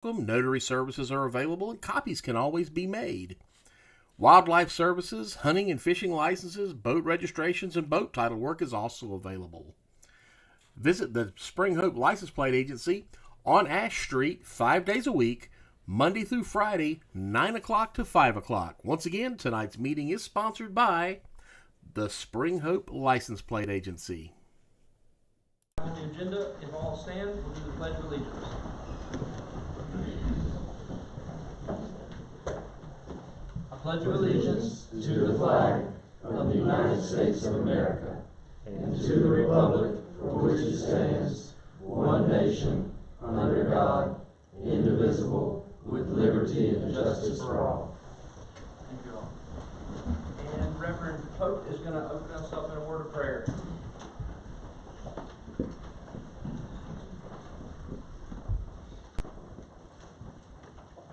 Notary services are available and copies can always be made. Wildlife services, hunting and fishing licenses, boat registrations, and boat title work is also available. Visit the Spring Hope License Plate Agency on Ash Street 5 days a week, Monday through Friday, 9 o'clock to 5 o'clock. Once again, tonight's meeting is sponsored by the Spring Hope License Plate Agency. On the agenda, if all stand, we'll do the Pledge of Allegiance. I pledge allegiance to the flag of the United States of America and to the republic for which it stands, one nation, under God, indivisible, with liberty and justice for all. Thank you all. And Reverend Pope is going to open us up in a word of prayer.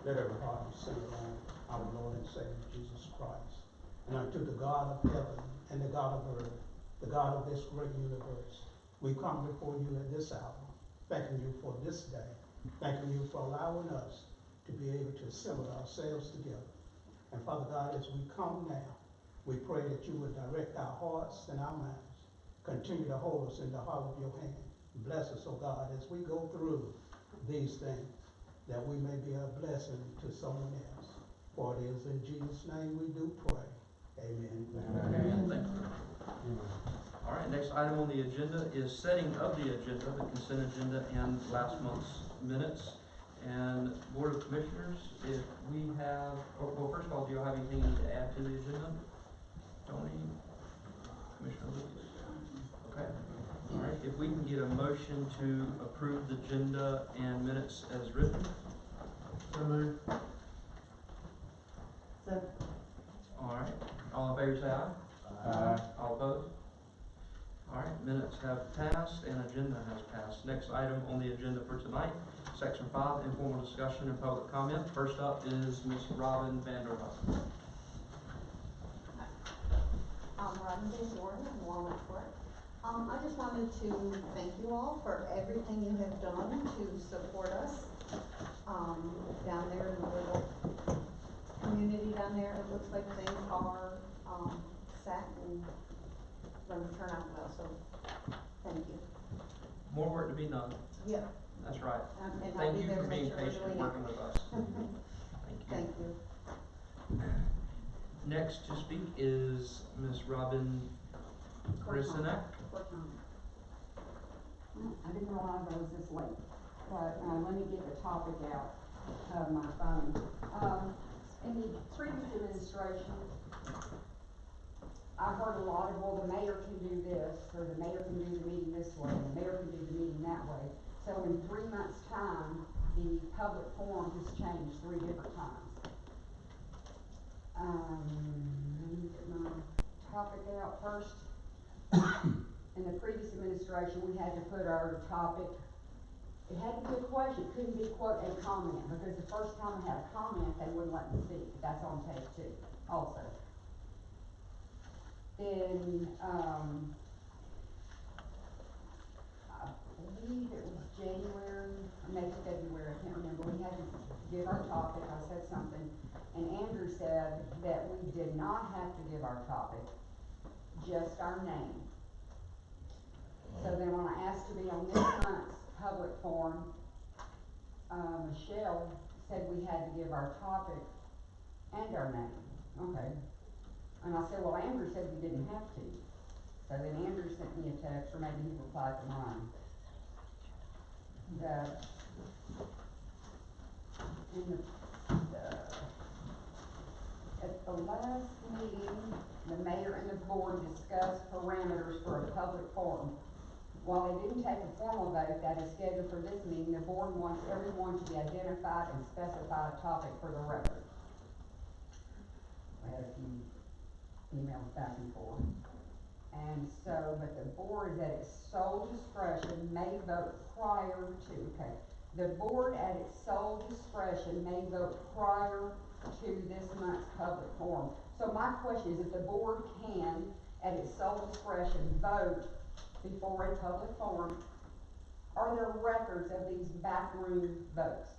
Let every heart be centered on our Lord and Savior Jesus Christ, and unto the God of heaven and the God of earth, the God of this great universe. We come before you at this hour, thanking you for this day, thanking you for allowing us to be able to assemble ourselves together. And Father God, as we come now, we pray that you would direct our hearts and our minds. Continue to hold us in the hollow of your hand. Bless us, O God, as we go through these things, that we may be a blessing to someone else. For it is in Jesus' name we do pray. Amen. Amen. Thank you. All right, next item on the agenda is setting of the agenda, the consent agenda, and last month's minutes. And Board of Commissioners, if we have, well, first of all, do you have anything you need to add to the agenda? Tony? Commissioner Lucas? Okay. All right, if we can get a motion to approve the agenda and minutes as written. So moved. Second. All right, all in favor say aye. Aye. All opposed? All right, minutes have passed and agenda has passed. Next item on the agenda for tonight, Section 5, informal discussion and public comment. First up is Ms. Robin Vanderhoef. Robin Van in Walnut Court. I just wanted to thank you all for everything you have done to support us down there in the little community down there. It looks like things are set and going to turn out well, so thank you. More work to be done. Yeah. That's right. And I'll Thank be you there for to make being sure we're patient doing and it. working with us. Thank you. Thank you. Next to speak is Ms. Robin Krisenek. I didn't realize I was this late, but let me get the topic out of my phone. In the previous administration, I heard a lot of, well, the mayor can do this, or the mayor can do the meeting this way, and the mayor can do the meeting that way. So in 3 months' time, the public forum has changed 3 different times. Let me get my topic out first. In the previous administration, we had to put our topic, it had to be a question, it couldn't be, quote, a comment, because the first time I had a comment, they wouldn't let me speak. That's on tape too, also. Then, I believe it was January, maybe February, I can't remember, we had to give our topic, I said something, and Andrew said that we did not have to give our topic, just our name. So then when I asked to be on this month's public forum, Michelle said we had to give our topic and our name. Okay. And I said, well, Andrew said we didn't have to. So then Andrew sent me a text, or maybe he replied to mine, that at the last meeting, the mayor and the board discussed parameters for a public forum. While they didn't take a formal vote that is scheduled for this meeting, the board wants everyone to be identified and specify a topic for the record. I had a few emails back and forth. And so, but the board at its sole discretion may vote prior to, okay, the board at its sole discretion may vote prior to this month's public forum. So my question is, if the board can, at its sole discretion, vote before a public forum, are there records of these backroom votes?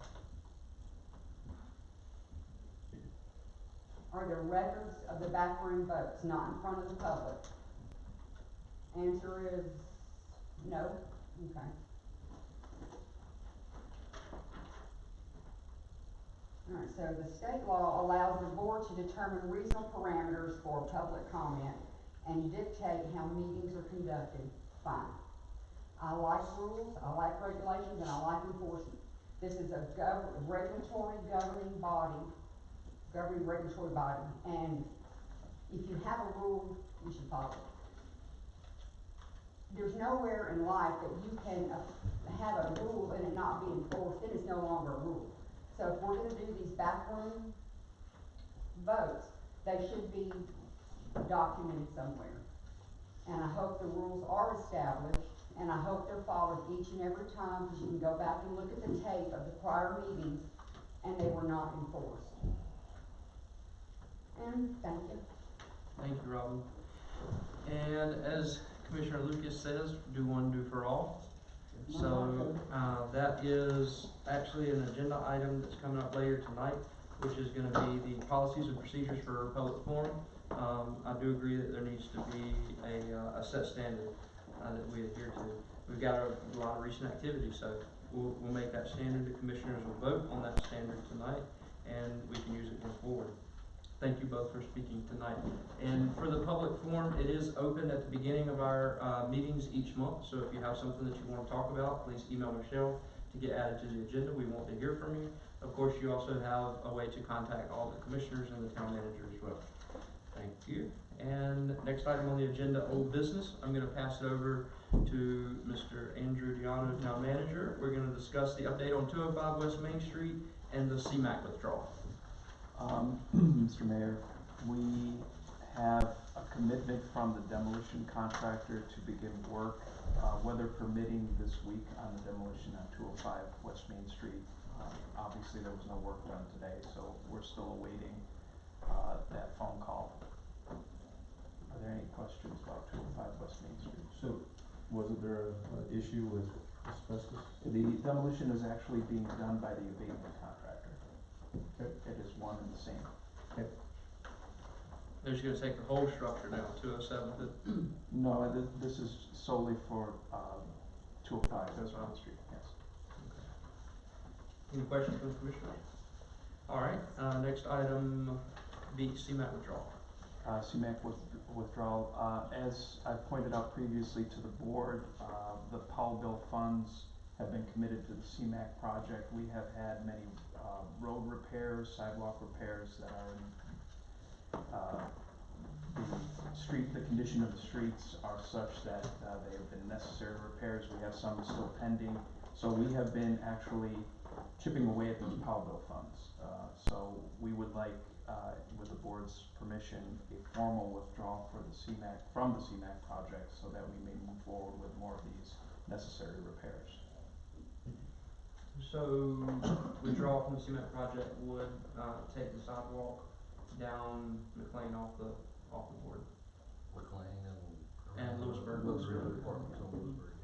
are there records of the backroom votes, not in front of the public? Answer is no, okay. Alright, so the state law allows the board to determine reasonable parameters for public comment and dictate how meetings are conducted. Fine. I like rules, I like regulations, and I like enforcement. This is a regulatory governing regulatory body, and if you have a rule, you should follow it. There's nowhere in life that you can have a rule and it not be enforced, then it's no longer a rule. So if we're gonna do these backroom votes, they should be documented somewhere. And I hope the rules are established, and I hope they're followed each and every time, because you can go back and look at the tape of the prior meetings, and they were not enforced. And thank you. Thank you, Robin. And as Commissioner Lucas says, do one, do for all. So, that is actually an agenda item that's coming up later tonight, which is gonna be the policies and procedures for public forum. I do agree that there needs to be a set standard, that we adhere to. We've got a lot of recent activity, so we'll make that standard. The commissioners will vote on that standard tonight, and we can use it going forward. Thank you both for speaking tonight. And for the public forum, it is open at the beginning of our meetings each month. So if you have something that you want to talk about, please email Michelle to get added to the agenda. We want to hear from you. Of course, you also have a way to contact all the commissioners and the town manager as well. Thank you. And next item on the agenda, old business. I'm going to pass it over to Mr. Andrew Diano, town manager. We're going to discuss the update on 205 West Main Street and the CMAQ withdrawal. Mr. Mayor, we have a commitment from the demolition contractor to begin work, weather permitting, this week on the demolition on 205 West Main Street. Obviously, there was no work done today, so we're still awaiting that phone call. Are there any questions about 205 West Main Street? So, wasn't there an issue with asbestos? The demolition is actually being done by the abatement contractor. Okay. It is one and the same. Okay. They're just going to take the whole structure down, 207. No, this is solely for 205 West Main Street, yes. Any questions from the commissioners? All right, next item, B, CMAQ withdrawal. CMAQ withdrawal, as I pointed out previously to the board, the Powell bill funds have been committed to the CMAQ project. We have had many road repairs, sidewalk repairs that are in the condition of the streets are such that they have been necessary repairs. We have some still pending. So we have been actually chipping away at those Powell bill funds. So we would like, with the board's permission, a formal withdrawal for the CMAQ, from the CMAQ project, so that we may move forward with more of these necessary repairs. So, withdrawal from the CMAQ project would take the sidewalk down McLean off the board. McLean And Lewisburg. Lewisburg, apartments on Lewisburg,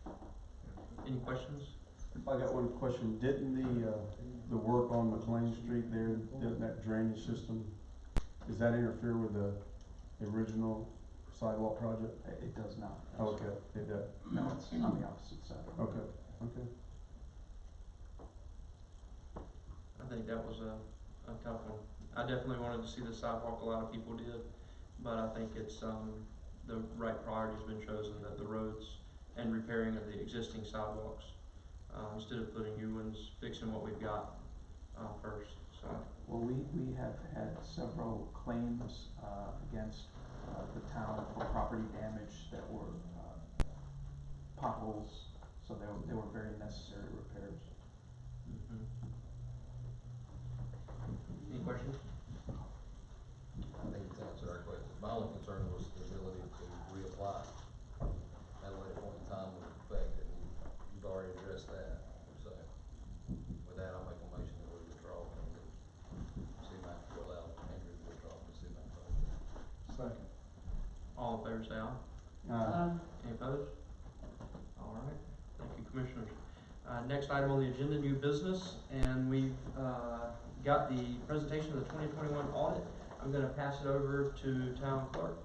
yeah. Any questions? I got one question. Didn't the work on McLean Street there, that drainage system, does that interfere with the original sidewalk project? It does not. Oh, okay, it does. No, it's on the opposite side. Okay, okay. I think that was a tough one. I definitely wanted to see the sidewalk, a lot of people did, but I think it's, the right priority's been chosen, that the roads and repairing of the existing sidewalks, instead of putting new ones, fixing what we've got, first, so. Well, we have had several claims against the town for property damage that were potholes, so they were very necessary repairs. Mm-hmm. Any questions? I think it's answered our question. My only concern was the ability to reapply at a later point in time with the fact that you've already addressed that. So, with that, I'll make a motion that we withdraw from the CMAQ to allow Andrew to withdraw from the CMAQ project. Second. All in favor say aye. Any opposed? All right, thank you, commissioners. Next item on the agenda, new business, and we've got the presentation of the 2021 audit. I'm going to pass it over to Town Clerk,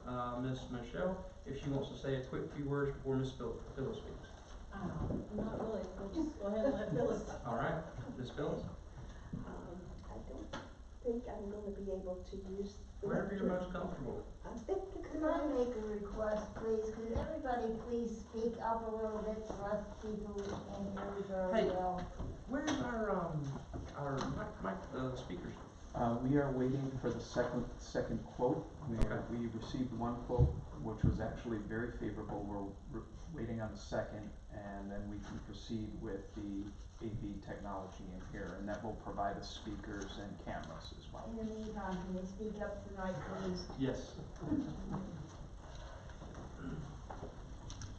Ms. Michelle, if she wants to say a quick few words before Ms. Phillips speaks. Not really, we'll just go ahead and let Phyllis. All right, Ms. Phillips? I don't think I'm gonna be able to use. the Wherever you're lectern. most comfortable. I think Could I make a request, please? Could everybody please speak up a little bit for us people who can't hear Hey. very well? Where's our speakers? We are waiting for the second quote. Okay. We received one quote, which was actually very favorable. We're waiting on the second, and then we can proceed with the AV technology in here, and that will provide us speakers and cameras as well. In the meantime, can you speak up tonight, please? Yes.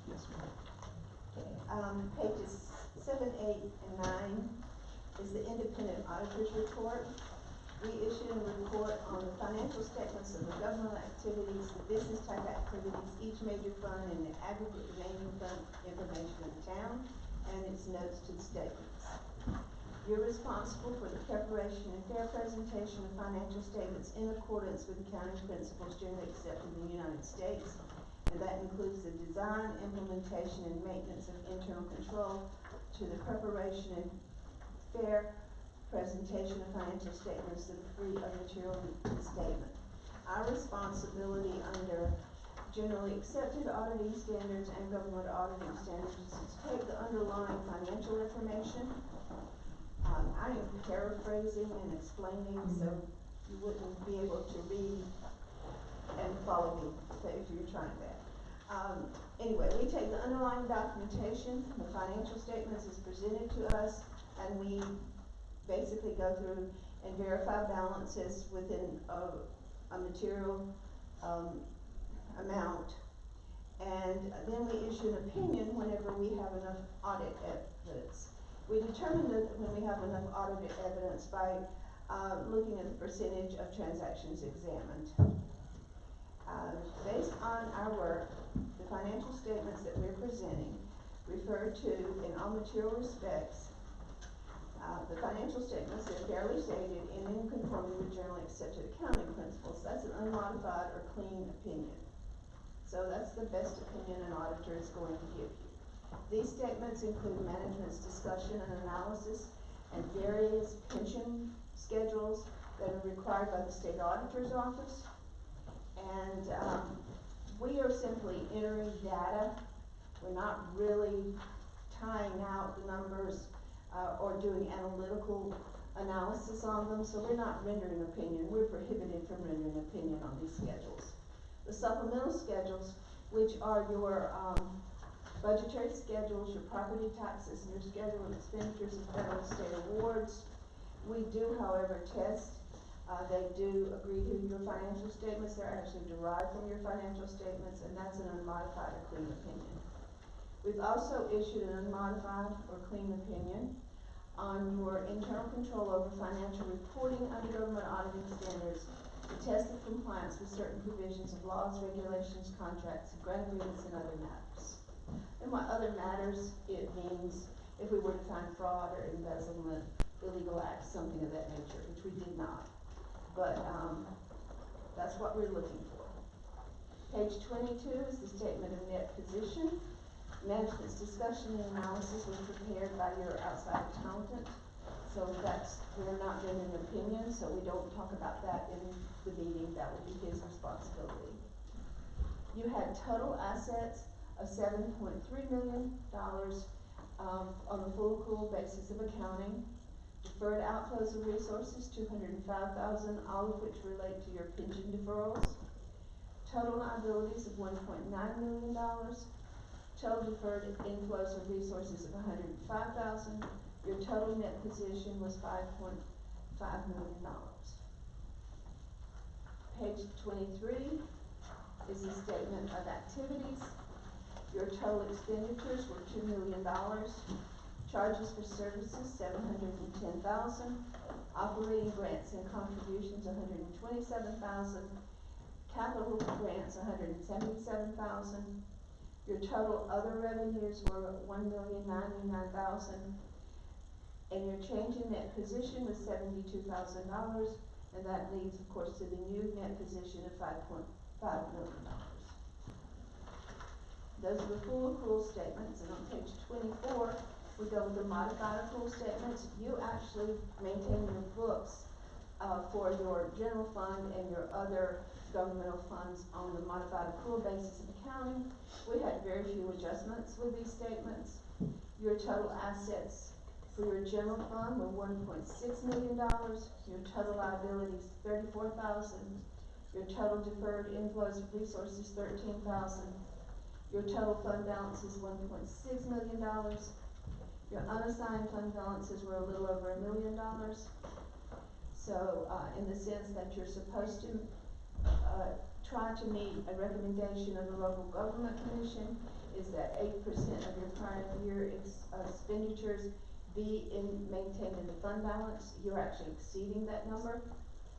Yes, ma'am. Okay, pages 7, 8, and 9 is the independent auditor's report. We issued a report on the financial statements of the governmental activities, the business type activities, each major fund, and the aggregate remaining fund information of the town, and its notes to the statements. You're responsible for the preparation and fair presentation of financial statements in accordance with accounting principles generally accepted in the United States, and that includes the design, implementation, and maintenance of internal control to the preparation and fair presentation of financial statements that are free of material misstatement. Our responsibility under generally accepted auditing standards and government auditing standards is to take the underlying financial information. I am paraphrasing and explaining, so you wouldn't be able to read and follow me if you're trying that. Anyway, we take the underlying documentation, the financial statements is presented to us, and we basically go through and verify balances within a material amount. And then we issue an opinion whenever we have enough audit evidence. We determine that when we have enough audit evidence by looking at the percentage of transactions examined. Based on our work, the financial statements that we're presenting refer to, in all material respects, the financial statements are fairly stated and in conformity with generally accepted accounting principles. That's an unmodified or clean opinion. So that's the best opinion an auditor is going to give you. These statements include management's discussion and analysis and various pension schedules that are required by the state auditor's office. And we are simply entering data. We're not really tying out the numbers or doing analytical analysis on them, so we're not rendering opinion. We're prohibited from rendering opinion on these schedules. The supplemental schedules, which are your budgetary schedules, your property taxes, and your schedule of expenditures and federal and state awards. We do, however, test. They do agree to your financial statements. They're actually derived from your financial statements, and that's an unmodified or clean opinion. We've also issued an unmodified or clean opinion on your internal control over financial reporting under government auditing standards to test the compliance with certain provisions of laws, regulations, contracts, grant agreements, and other matters. And by other matters, it means if we were to find fraud or embezzlement, illegal acts, something of that nature, which we did not. But that's what we're looking for. Page 22 is the statement of net position. Management's discussion and analysis was prepared by your outside accountant. So we're not rendering an opinion, so we don't talk about that in the meeting. That would be his responsibility. You had total assets of $7.3 million on the full accrual basis of accounting. Deferred outflows of resources, $205,000, all of which relate to your pension deferrals. Total liabilities of $1.9 million. Total deferred inflows of resources of $105,000. Your total net position was $5.5 million. Page 23 is a statement of activities. Your total expenditures were $2 million. Charges for services, $710,000. Operating grants and contributions, $127,000. Capital grants, $177,000. Your total other revenues were $1,099,000. And your change in net position was $72,000, and that leads, of course, to the new net position of $5.5 million. Those are the full accrual statements, and on page 24, we go with the modified accrual statements. You actually maintain your books for your general fund and your other governmental funds on the modified accrual basis of accounting. We had very few adjustments with these statements. Your total assets for your general fund were $1.6 million. Your total liabilities, $34,000. Your total deferred inflows of resources, $13,000. Your total fund balance is $1.6 million. Your unassigned fund balances were a little over $1 million. So, in the sense that you're supposed to try to meet a recommendation of the local government commission, is that 8% of your prior year expenditures be maintained in the fund balance. You're actually exceeding that number,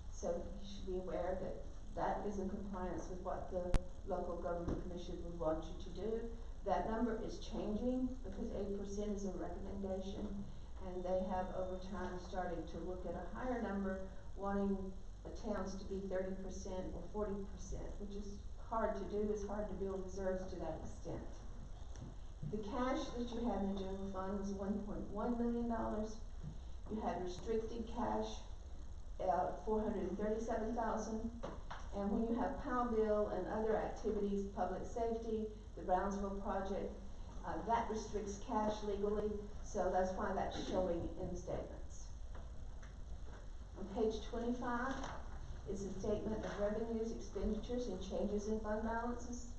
so you should be aware that that is in compliance with what the local government commission would want you to do. That number is changing because 8% is a recommendation, and they have over time started to look at a higher number, wanting the towns to be 30% or 40%, which is hard to do. It's hard to build reserves to that extent. The cash that you had in the general fund was $1.1 million. You had restricted cash, $437,000. And when you have POW bill and other activities, public safety, the Brownsville project, that restricts cash legally, so that's why that's showing in the statements. On page 25 is a statement of revenues, expenditures, and changes in fund balances.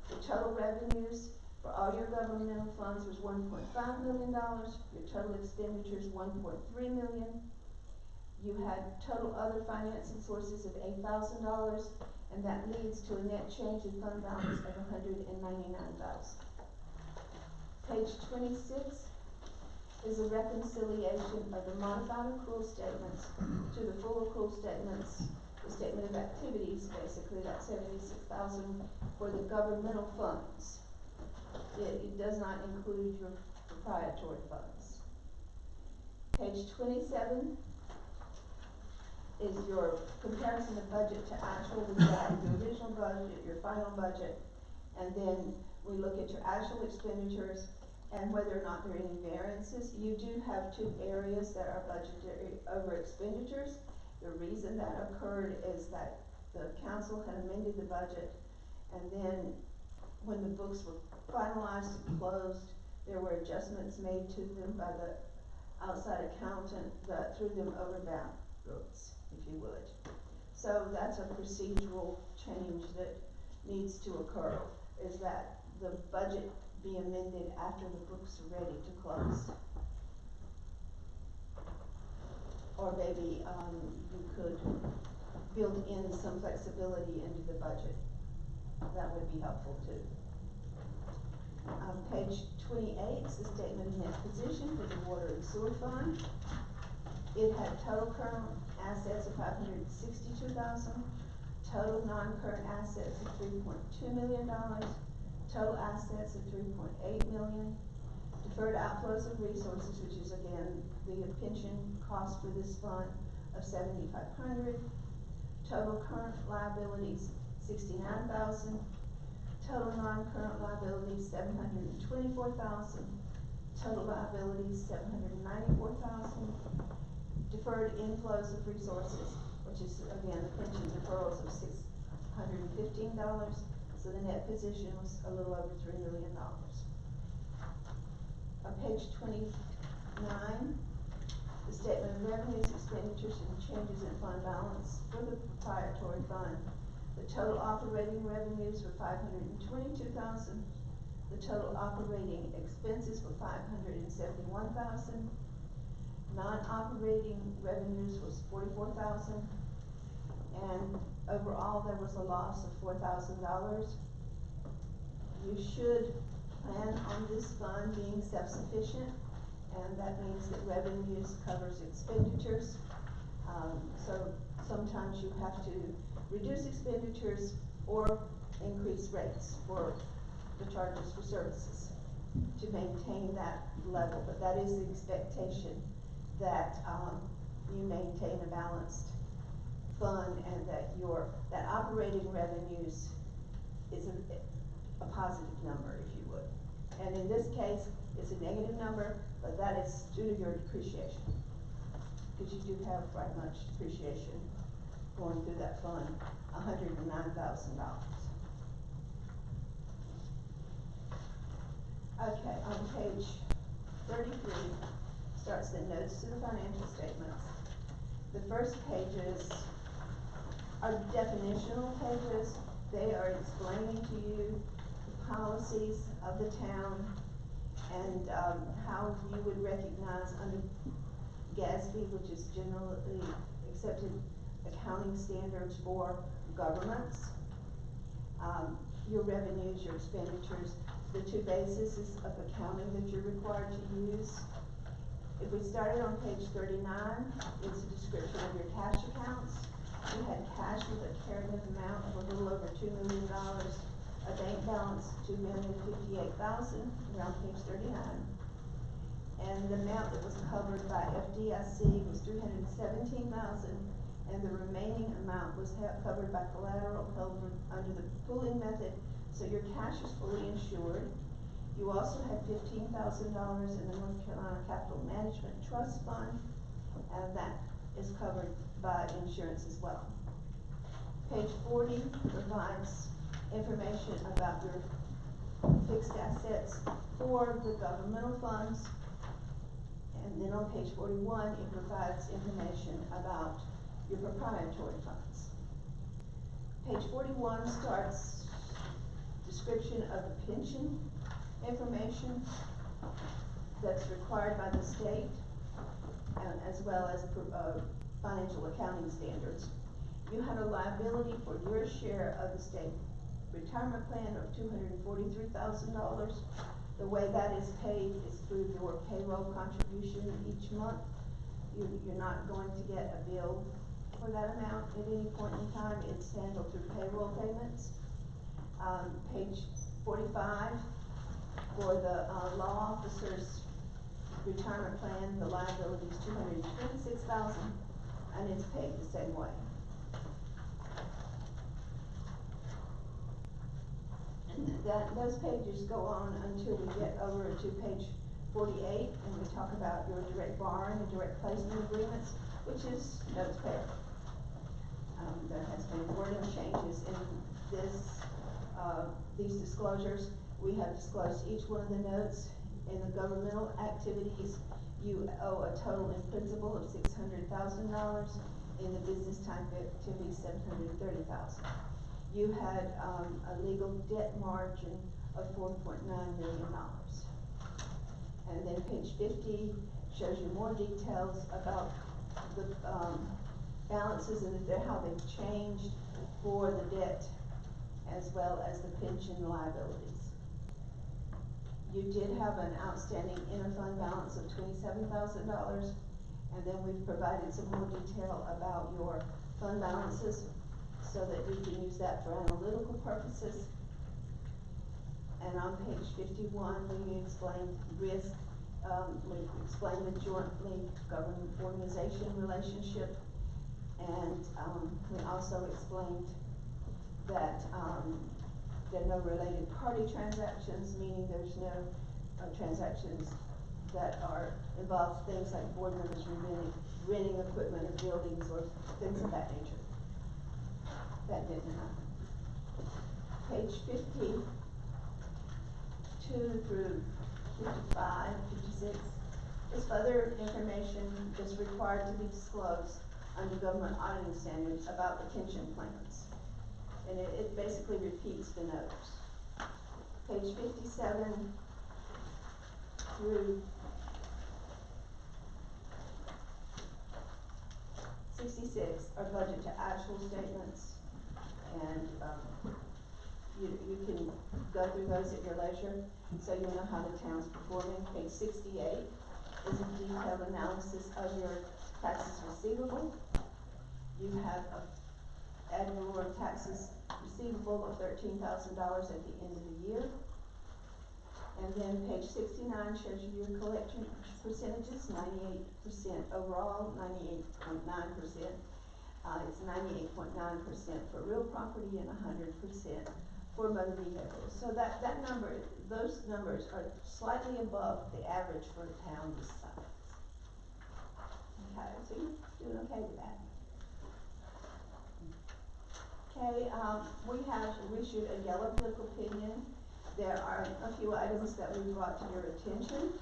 The total revenues for all your governmental funds was $1.5 million. Your total expenditures, $1.3 million. You had total other financing sources of $8,000, and that leads to a net change in fund balance of $199,000. Page 26 is a reconciliation of the modified accrual statements to the full accrual statements, the statement of activities, basically, that $76,000 for the governmental funds. It does not include your proprietary funds. Page 27 is your comparison of budget to actual. We got your original budget, your final budget, and then we look at your actual expenditures and whether or not there are any variances. You do have two areas that are budgetary over expenditures. The reason that occurred is that the council had amended the budget, and then when the books were finalized and closed, there were adjustments made to them by the outside accountant that threw them over bounds, if you would. So that's a procedural change that needs to occur, is that the budget be amended after the books are ready to close. Or maybe you could build in some flexibility into the budget. That would be helpful too. Page 28 is the statement of net position for the water and sewer fund. It had total current assets of $562,000, total non-current assets of $3.2 million, total assets of $3.8 million, deferred outflows of resources, which is again the pension cost for this fund, of $7,500, total current liabilities $69,000, total non-current liabilities $724,000, total liabilities $794,000, deferred inflows of resources, which is again the pension deferrals of $615. So the net position was a little over $3 million. On page 29, the statement of revenues, expenditures, and changes in fund balance for the proprietary fund. The total operating revenues were $522,000. The total operating expenses were $571,000. Non-operating revenues was $44,000. And overall, there was a loss of $4,000. You should plan on this fund being self-sufficient, and that means that revenues covers expenditures. So sometimes you have to reduce expenditures or increase rates for the charges for services to maintain that level, but that is the expectation that, you maintain a balanced fund and that that operating revenues is a positive number, if you would. And in this case, it's a negative number, but that is due to your depreciation. Because you do have quite much depreciation going through that fund, $109,000. Okay, on page 33, starts the notes to the financial statements. The first pages are definitional pages. They are explaining to you the policies of the town and how you would recognize under GASB, which is generally accepted accounting standards for governments, your revenues, your expenditures, the two bases of accounting that you're required to use. If we started on page 39, it's a description of your cash accounts. You had cash with a carrying amount of a little over $2 million, a bank balance $2,058,000, around page 39. And the amount that was covered by FDIC was $317,000, and the remaining amount was covered by collateral held under the pooling method, so your cash is fully insured. You also had $15,000 in the North Carolina Capital Management Trust Fund, and that is covered by insurance as well. Page 40 provides information about your fixed assets for the governmental funds. And then on page 41, it provides information about your proprietary funds. Page 41 starts description of the pension information that's required by the state, as well as financial accounting standards. You had a liability for your share of the state retirement plan of $243,000. The way that is paid is through your payroll contribution each month. You're not going to get a bill for that amount at any point in time. It's handled through payroll payments. Page 45, for the law officer's retirement plan, the liability is $226,000, and it's paid the same way. And those pages go on until we get over to page 48, and we talk about your direct borrowing and direct placement agreements, which is notes payable. There has been wording changes in these disclosures. We have disclosed each one of the notes. In the governmental activities, you owe a total in principal of $600,000. In the business type activities, $730,000. You had a legal debt margin of $4.9 million. And then page 50 shows you more details about the balances and how they've changed for the debt as well as the pension liabilities. You did have an outstanding interfund balance of $27,000, and then we've provided some more detail about your fund balances so that you can use that for analytical purposes. And on page 51, we explained risk. We explained the jointly governed organization relationship, and we also explained that there are no related party transactions, meaning there's no transactions that involve things like board members renting equipment or buildings or things of that nature. That didn't happen. Page 52 through 55, 56 is other information that's required to be disclosed under government auditing standards about the pension plans. And it basically repeats the notes. Page 57 through 66 are budget to actual statements, and you can go through those at your leisure so you know how the town's performing. Page 68 is a detailed analysis of your taxes receivable. You have annual taxes receivable of $13,000 at the end of the year. And then page 69 shows you your collection percentages, 98% overall, 98.9%. It's 98.9% for real property and 100% for motor vehicles. So that number, those numbers are slightly above the average for a town this size. Okay, so you're doing okay with that. Okay, we have issued a yellow book opinion. There are a few items that we brought to your attention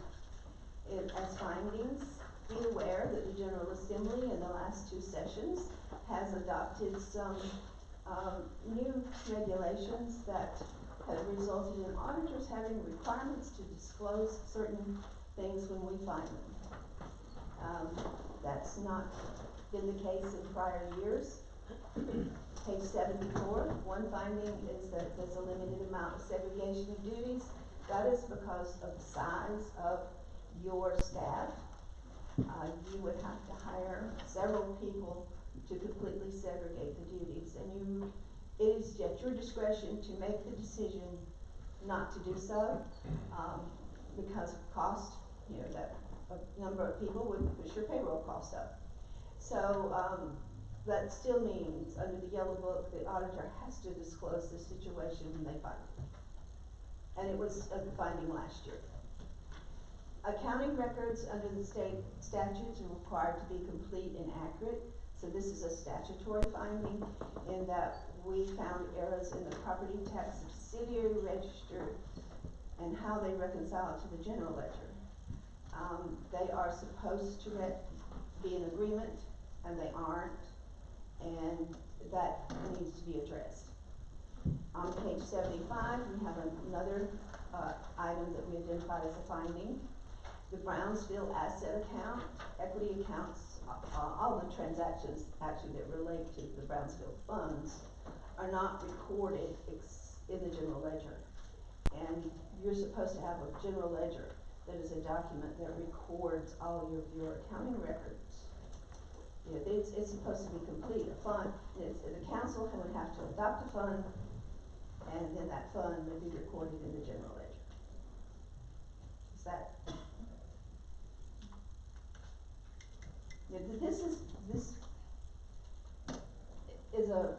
as findings. Be aware that the General Assembly in the last 2 sessions has adopted some new regulations that have resulted in auditors having requirements to disclose certain things when we find them. That's not been the case in prior years. Page 74, one finding is that there's a limited amount of segregation of duties. That is because of the size of your staff. You would have to hire several people to completely segregate the duties, and it is at your discretion to make the decision not to do so, because of cost. That a number of people would push your payroll costs up. So that still means, under the yellow book, the auditor has to disclose the situation when they find it. And it was a finding last year. Accounting records under the state statutes are required to be complete and accurate. So this is a statutory finding in that we found errors in the property tax subsidiary register and how they reconcile to the general ledger. They are supposed to be in agreement, and they aren't, and that needs to be addressed. On page 75, we have another item that we identified as a finding. The Brownsville asset account, equity accounts, all the transactions actually that relate to the Brownsville funds are not recorded in the general ledger. And you're supposed to have a general ledger that is a document that records all of your accounting records. It's supposed to be complete. A fund, the council would have to adopt a fund, and then that fund would be recorded in the general ledger. Is that? This is a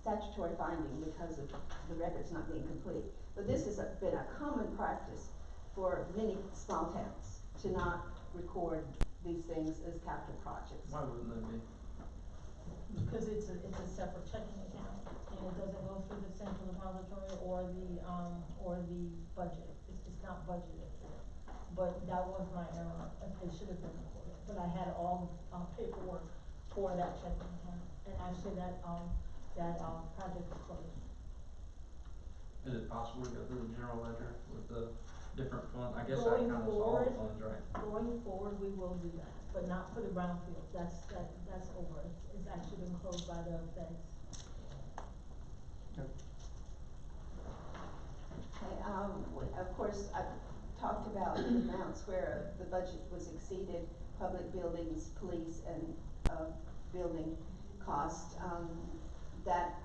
statutory finding because of the records not being complete. But this has been a common practice for many small towns to not record these things as capital projects. Why wouldn't that be? Because it's a separate checking account, and it doesn't go through the central depository or the budget. It's not budgeted for. But that was my error. It should have been recorded. But I had all the paperwork for that checking account, and actually that project is closed. Is it possible to go through the general ledger with the different funds? I guess that Going counts all the forward- funds, right? Going forward, we will do that, but not for the brownfield. That's over. It's actually been closed by the feds. Okay, of course, I talked about the amounts where the budget was exceeded, public buildings, police, and building cost. That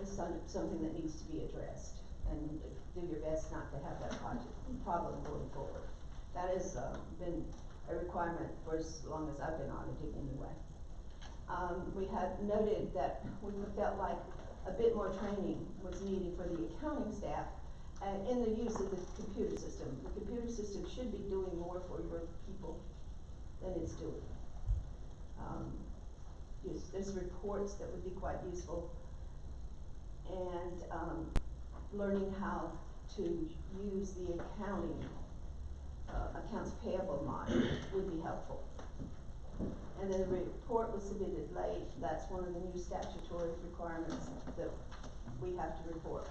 is something that needs to be addressed, and do your best not to have that problem going forward. That has been a requirement for as long as I've been auditing anyway. We had noted that we felt like a bit more training was needed for the accounting staff in the use of the computer system. The computer system should be doing more for your people than it's doing. There's reports that would be quite useful, and learning how to use the accounts payable model would be helpful. And then the report was submitted late. That's one of the new statutory requirements that we have to report.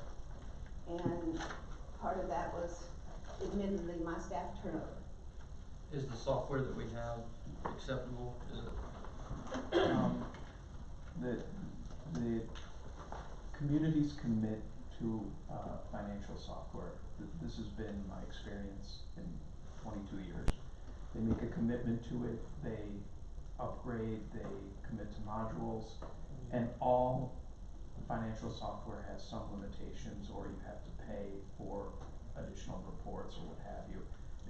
And part of that was admittedly my staff turnover. Is the software that we have acceptable? Is it? The communities commit to financial software. This has been my experience in 22 years. They make a commitment to it, they upgrade, they commit to modules, and all financial software has some limitations, or you have to pay for additional reports or what have you.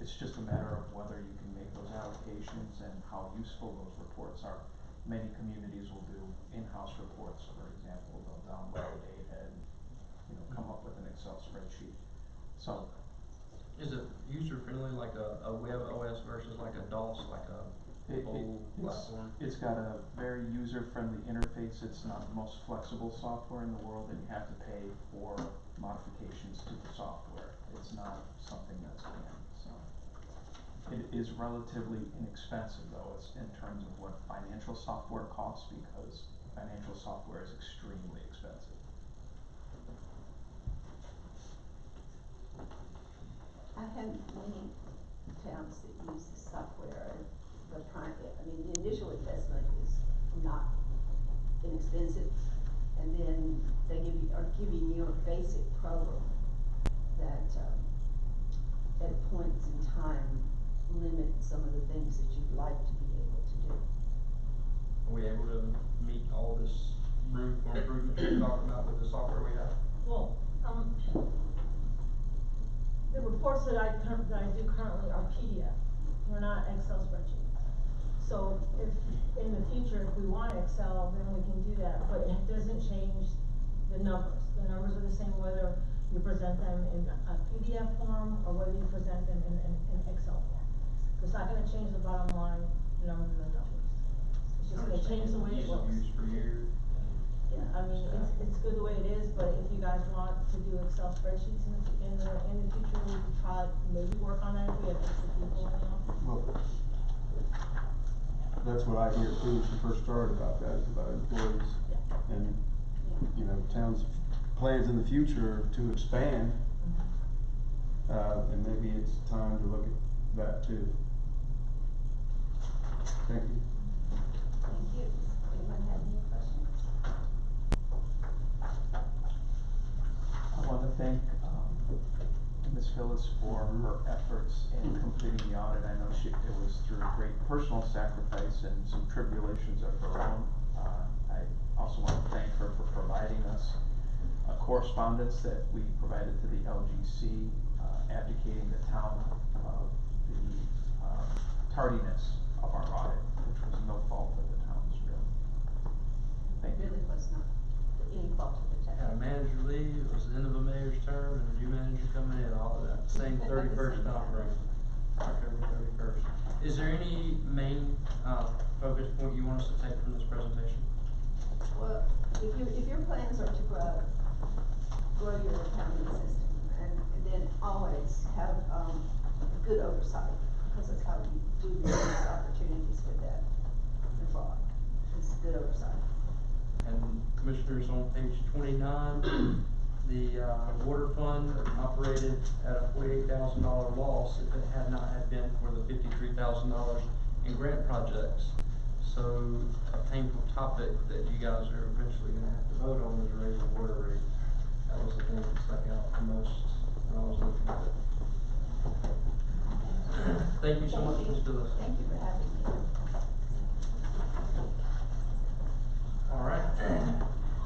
It's just a matter of whether you can make those allocations and how useful those reports are. Many communities will do in-house reports, for example, they'll download the data and, come up with an Excel spreadsheet. So, Is it user-friendly, like a web OS versus like a DOS, like a mobile platform? it's got a very user-friendly interface. It's not the most flexible software in the world, and you have to pay for modifications to the software. It's not something that's canned, so. It is relatively inexpensive though, it's in terms of what financial software costs, because financial software is extremely expensive. I have many towns that use this software. The initial investment is not inexpensive, and then they are giving you a basic program that, at points in time, limit some of the things that you'd like to be able to do. Are we able to meet all this room for improvement you're talking about with the software we have? Well, the reports that I do currently are PDF, they're not Excel spreadsheets. So if, in the future, if we want Excel, then we can do that, but it doesn't change the numbers. The numbers are the same whether you present them in a PDF form or whether you present them in Excel form. It's not gonna change the bottom line, the numbers are the numbers. It's just gonna change the way it looks. Ease of use for you. Yeah, I mean, it's good the way it is, but if you guys want to do Excel spreadsheets in the future, we could try, maybe work on that if we have extra people in the office. Well, that's what I hear too, when she first started about that, is about employees. Yeah. And, towns' plans in the future to expand, and maybe it's time to look at that too. Thank you. Thank you. Anyone have any questions? I want to thank Ms. Phyllis for her efforts in completing the audit. I know it was through great personal sacrifice and some tribulations of her own. I also want to thank her for providing us a correspondence that we provided to the LGC, advocating the town of the tardiness of our audit, which was no fault of the town's, really. Thank It you. really was not any fault of the Had a town. manager leave, it was the end of a mayor's term, and a new manager coming in, all of that, same 31st time frame, October 31st. Is there any main, focus point you want us to take from this presentation? Well, if your plans are to grow your accounting system, and then always have, good oversight, because that's how you do reduce opportunities for that, the fraud, is good oversight. And commissioners, on page 29, the water fund operated at a $48,000 loss if it had not had been for the $53,000 in grant projects. So a painful topic that you guys are eventually gonna have to vote on is raise the water rate. That was the thing that stuck out the most when I was looking at it. Thank you so much, Ms. Phyllis. Thank you for having me. All right.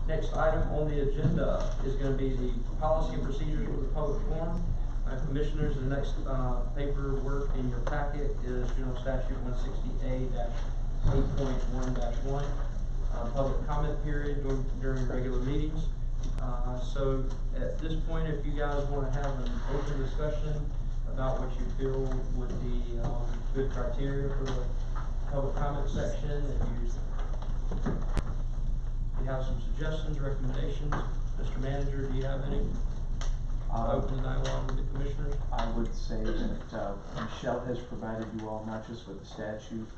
Next item on the agenda is gonna be the policy and procedures for the public forum. Commissioners, the next paperwork in your packet is General Statute 160A-8.1-1, public comment period during regular meetings. So at this point, if you guys wanna have an open discussion about what you feel would be good criteria for the public comment section, if you have some suggestions, recommendations, Mr. Manager, do you have any? Open the dialogue with the commissioners. I would say that Michelle has provided you all not just with the statute,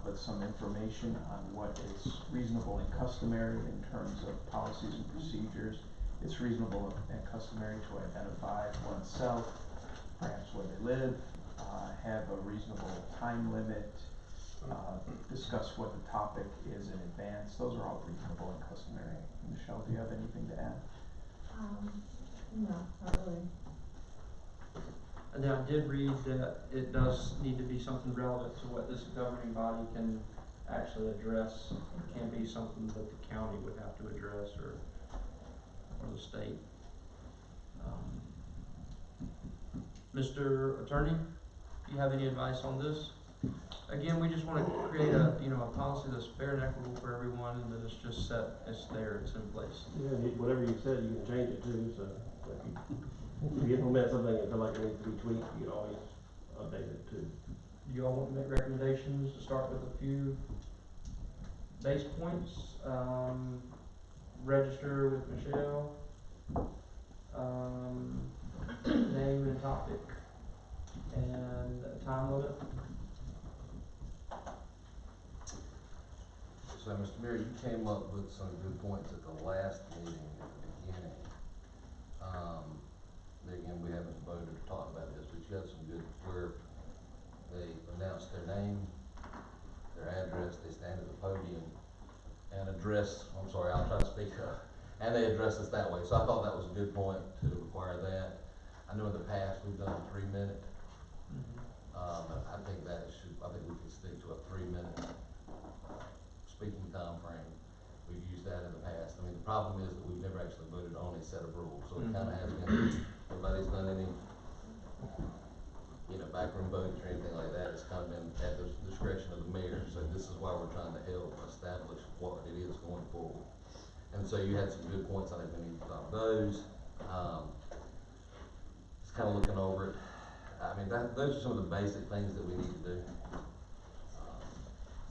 but some information on what is reasonable and customary in terms of policies and procedures. It's reasonable and customary to identify oneself, perhaps where they live, have a reasonable time limit, discuss what the topic is in advance. Those are all reasonable and customary. Michelle, do you have anything to add? No, not really. And then I did read that it does need to be something relevant to what this governing body can actually address. It can't be something that the county would have to address or the state. Mr. Attorney, do you have any advice on this? Again, we just wanna create a, a policy that's fair and equitable for everyone, and that it's just set, it's there, it's in place. Yeah, whatever you said, you can change it too, so if you implement something and feel like it needs to be tweaked, you can always update it too. Do you all want to make recommendations to start with a few base points? Register with Michelle. Name and topic, and time limit. So, Mr. Mayor, you came up with some good points at the last meeting at the beginning. Again, we haven't voted or talked about this, but you had some good, where they announce their name, their address, they stand at the podium and address, I'm sorry, I'll try to speak up, and they address us that way. So I thought that was a good point to require that. I know in the past we've done a 3-minute. I think we can stick to a 3-minute speaking time frame. We've used that in the past. I mean, the problem is that we've never actually voted on a set of rules, so it kinda has been, nobody's done any, backroom votes or anything like that. It's kind of been at the discretion of the mayor, so this is why we're trying to help establish what it is going forward. And so you had some good points, I think we need to talk those. Just kinda looking over it. I mean, those are some of the basic things that we need to do.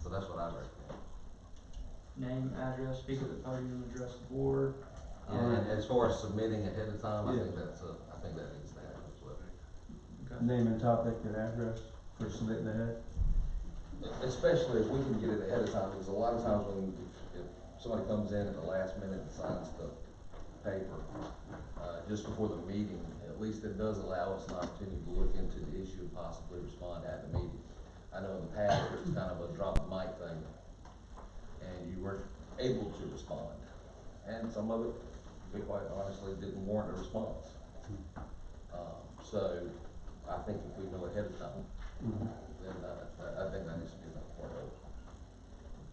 So that's what I recommend. Name, address, speak at the podium, address the board. Yeah, and as far as submitting ahead of time, I Yeah. think that needs to happen as well. Okay. Name and topic and address for submitting ahead. Especially if we can get it ahead of time, because a lot of times if somebody comes in at the last minute and signs the paper, just before the meeting, at least it does allow us an opportunity to look into the issue and possibly respond at the meeting. I know in the past, it was kind of a drop the mic thing, and you weren't able to respond. And some of it, to be quite honestly, didn't warrant a response. So I think if we know ahead of time, then I think that needs to be a part of it.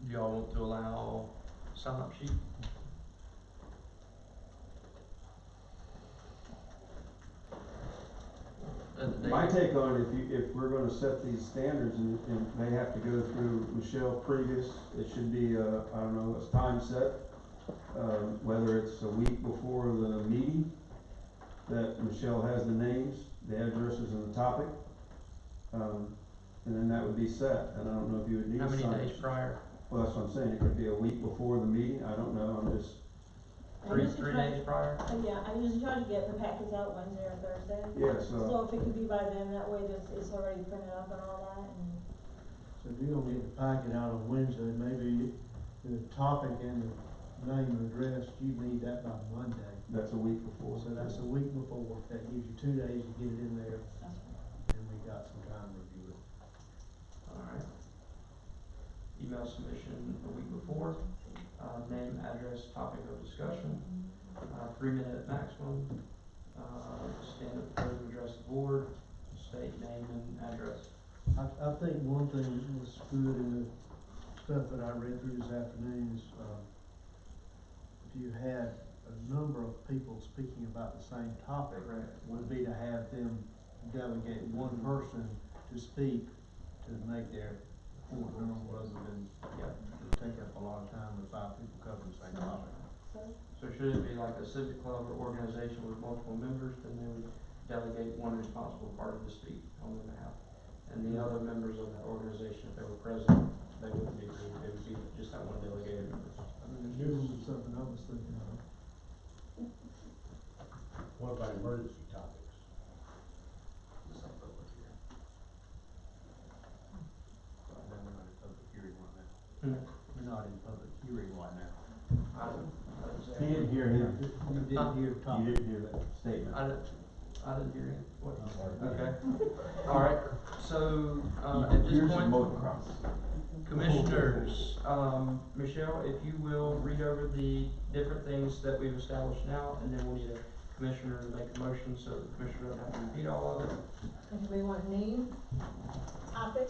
Do y'all want to allow sign-up sheet? My take on it, if we're gonna set these standards and they have to go through Michelle previous, it should be I don't know, a time set. Whether it's a week before the meeting, that Michelle has the names, the addresses and the topic. And then that would be set, and I don't know if you would need How many some- days prior? Well, that's what I'm saying, it could be a week before the meeting, I don't know, I'm just, Three days prior? Yeah, I usually try to get the packets out Wednesday or Thursday. yeah, So if it could be by then, that way it's already printed up and all that, and. So if you're gonna get the packet out on Wednesday, maybe the topic and the name and address, you need that by Monday. that's a week before. So that's a week before, that gives you 2 days to get it in there, That's and we got some time to review it. Alright. Email submission a week before, name, address, topic of discussion, 3-minute maximum, stand at the podium, address the board, state name and address. I think one thing that was good in the stuff that I read through this afternoon is, if you had a number of people speaking about the same topic, Correct. would be to have them delegate one person to speak to make their point known, rather than to take up a lot of time with 5 people covering the same topic. So should it be like a civic club or organization with multiple members, then they would delegate one responsible party to speak on their behalf. And the other members of that organization, if they were present, they wouldn't be, they would be just that one delegated member. I mean, this was something I was thinking of. What about emergency topics? This ain't public hearing. We're not in public hearing right now. We're not in public hearing right now. I didn't say. He didn't hear him, You didn't hear you topic. didn't hear that statement. I didn't hear it. What? Okay. Alright, so, at this Here's the point, motocross. commissioners, Michelle, if you will read over the different things that we've established now, and then we'll need a commissioner to make a motion, so the commissioner doesn't have to repeat all of it. Anybody want name, topic,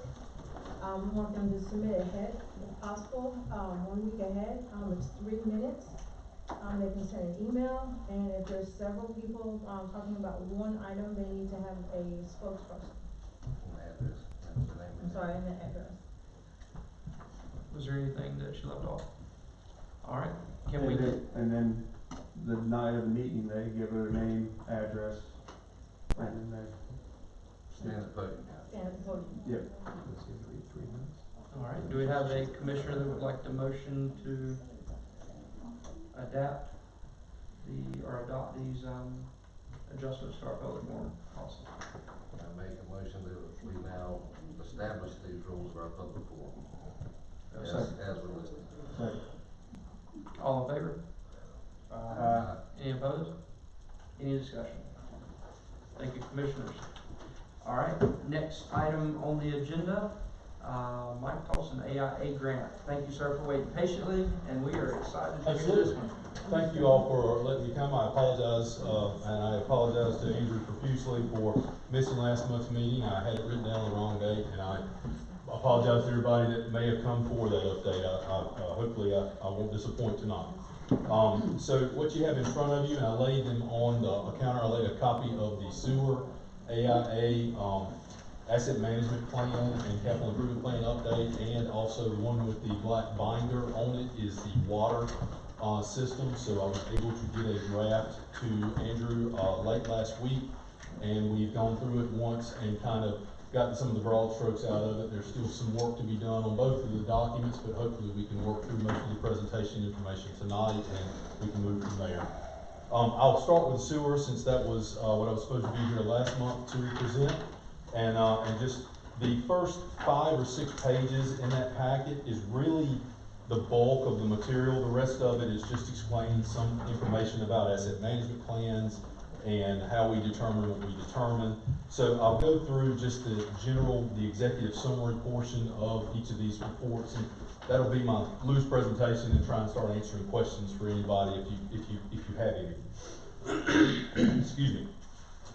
want them to submit ahead if possible, 1 week ahead, it's 3 minutes. They can send an email, and if there's several people, talking about one item, they need to have a spokesperson. And the address, and the name. I'm sorry, and the address. Was there anything that she left off? All right, can we, And then the night of the meeting, they give her name, address, and then they. Stand at the podium. Stand at the podium. Yep. all right, do we have a commissioner that would like to motion to adapt or adopt these, adjustments to our public forum policy? I make a motion that we now establish these rules of our public forum. As we're listed. Second. All in favor? Aye. Any opposed? Any discussion? Thank you, commissioners. All right, next item on the agenda, Mike Tolson, AIA grant. Thank you, sir, for waiting patiently, and we are excited to hear this one. Thank you all for letting me come. I apologize, and I apologize to Andrew profusely for missing last month's meeting. I had it written down the wrong date, and I apologize to everybody that may have come for that update. Hopefully I won't disappoint tonight. So what you have in front of you, and I laid them on the counter, I laid a copy of the sewer AIA asset management plan and capital improvement plan update, and also the one with the black binder on it is the water system. So I was able to get a draft to Andrew late last week, and we've gone through it once and kind of gotten some of the broad strokes out of it. There's still some work to be done on both of the documents, but hopefully we can work through most of the presentation information tonight and we can move from there. I'll start with sewer, since that was what I was supposed to be here last month to present. And just the first 5 or 6 pages in that packet is really the bulk of the material. The rest of it is just explaining some information about asset management plans and how we determine what we determine. So I'll go through just the executive summary portion of each of these reports, and that'll be my loose presentation, and try and start answering questions for anybody if you have any. Excuse me.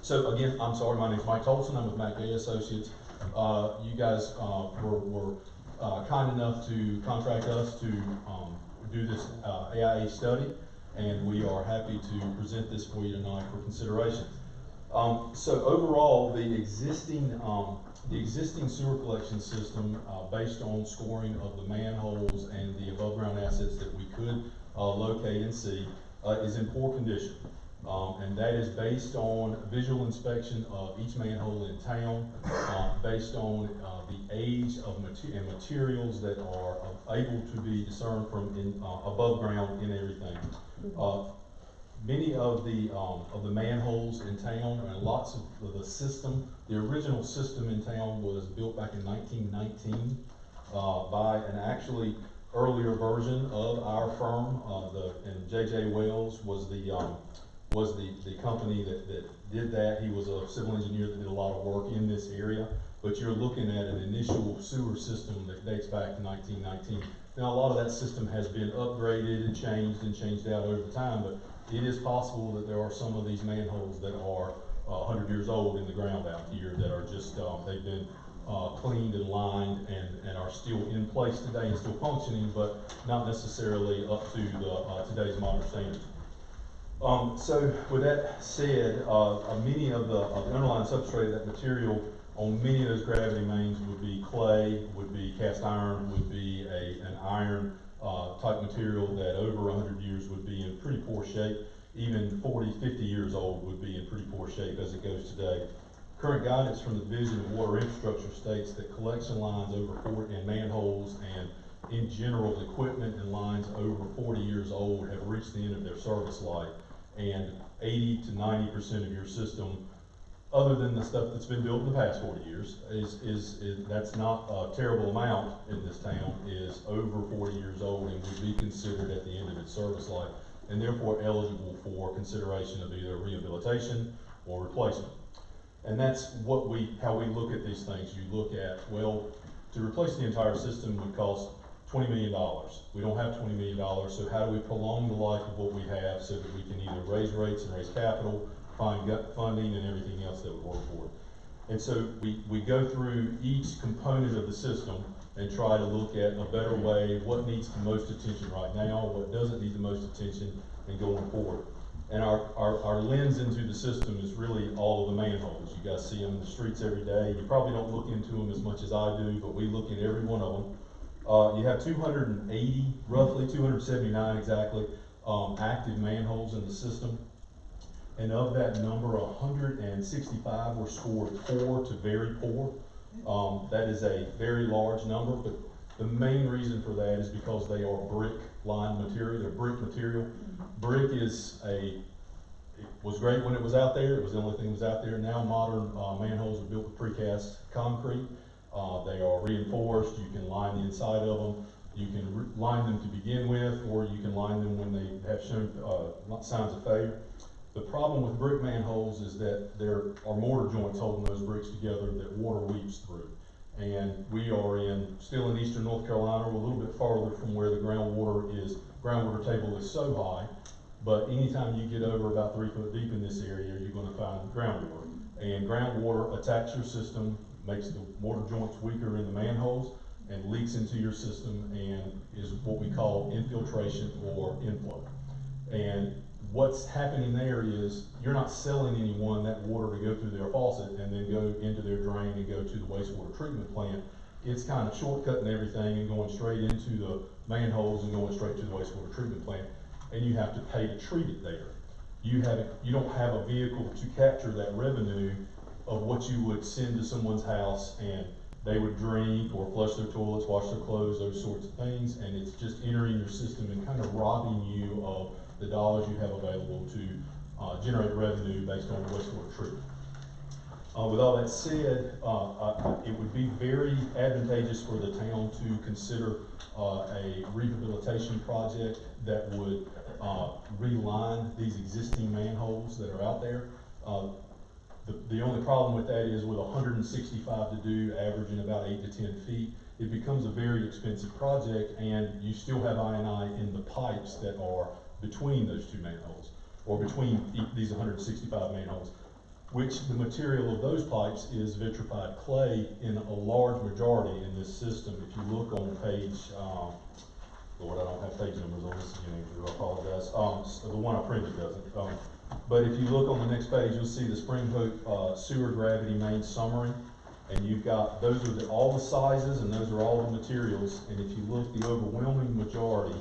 So again, I'm sorry, my name's Mike Tolson. I'm with McGay Associates. You guys were kind enough to contract us to do this AIA study, and we are happy to present this for you tonight for consideration. So overall, the existing sewer collection system, based on scoring of the manholes and the above ground assets that we could locate and see, is in poor condition. And that is based on visual inspection of each manhole in town, based on the age of materials that are able to be discerned from above ground in everything. Many of the manholes in town, and lots of the system, the original system in town was built back in 1919 by an actually earlier version of our firm. And J.J. Wells was the company that did that. He was a civil engineer that did a lot of work in this area. But you're looking at an initial sewer system that dates back to 1919. Now, a lot of that system has been upgraded and changed out over time, but it is possible that there are some of these manholes that are 100 years old in the ground out here that are just, they've been cleaned and lined and are still in place today and still functioning, but not necessarily up to today's modern standards. So with that said, many of the underlying substrate of that material on many of those gravity mains would be clay, would be cast iron, would be an iron type material that over 100 years would be in pretty poor shape. Even 40, 50 years old would be in pretty poor shape as it goes today. Current guidance from the Division of Water Infrastructure states that collection lines over 40 and manholes and in general equipment and lines over 40 years old have reached the end of their service life, and 80 to 90% of your system, other than the stuff that's been built in the past 40 years, is that's not a terrible amount in this town, is over 40 years old and would be considered at the end of its service life, and therefore eligible for consideration of either rehabilitation or replacement. And that's how we look at these things. You look at, well, to replace the entire system would cost $20 million. We don't have $20 million, so how do we prolong the life of what we have so that we can either raise rates and raise capital, find gut funding, and everything else that would work for it. And so we go through each component of the system, and try to look at a better way, what needs the most attention right now, what doesn't need the most attention, and going forward. And our lens into the system is really all of the manholes. You guys see them in the streets every day. You probably don't look into them as much as I do, but we look at every one of them. You have 280, roughly 279 exactly, active manholes in the system. And of that number, 165 were scored poor to very poor. That is a very large number, but the main reason for that is because they are brick lined material, they're brick material. Brick it was great when it was out there, it was the only thing that was out there. Now modern manholes are built with precast concrete. They are reinforced, you can line the inside of them, you can line them to begin with, or you can line them when they have shown signs of failure. The problem with brick manholes is that there are mortar joints holding those bricks together that water weeps through. And we are still in eastern North Carolina, we're a little bit farther from where the groundwater table is so high. But anytime you get over about 3 foot deep in this area, you're going to find groundwater. And groundwater attacks your system, makes the mortar joints weaker in the manholes, and leaks into your system and is what we call infiltration or inflow. And what's happening there is you're not selling anyone that water to go through their faucet and then go into their drain and go to the wastewater treatment plant. It's kind of shortcutting everything and going straight into the manholes and going straight to the wastewater treatment plant. And you have to pay to treat it there. You don't have a vehicle to capture that revenue of what you would send to someone's house and they would drink or flush their toilets, wash their clothes, those sorts of things, and it's just entering your system and kind of robbing you of the dollars you have available to generate revenue based on wastewater treatment. With all that said, it would be very advantageous for the town to consider a rehabilitation project that would reline these existing manholes that are out there. The only problem with that is with 165 to do, averaging about 8 to 10 feet, it becomes a very expensive project, and you still have I&I in the pipes that are between those two manholes, or between these 165 manholes, which the material of those pipes is vitrified clay in a large majority in this system. If you look on page, Lord, I don't have page numbers on this again, Andrew, I apologize. The one I printed doesn't. But if you look on the next page, you'll see the Spring Hope sewer gravity main summary, and you've got, those are all the sizes and those are all the materials, and if you look, the overwhelming majority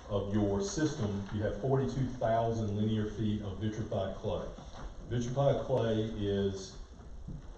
of your system, you have 42,000 linear feet of vitrified clay. Vitrified clay is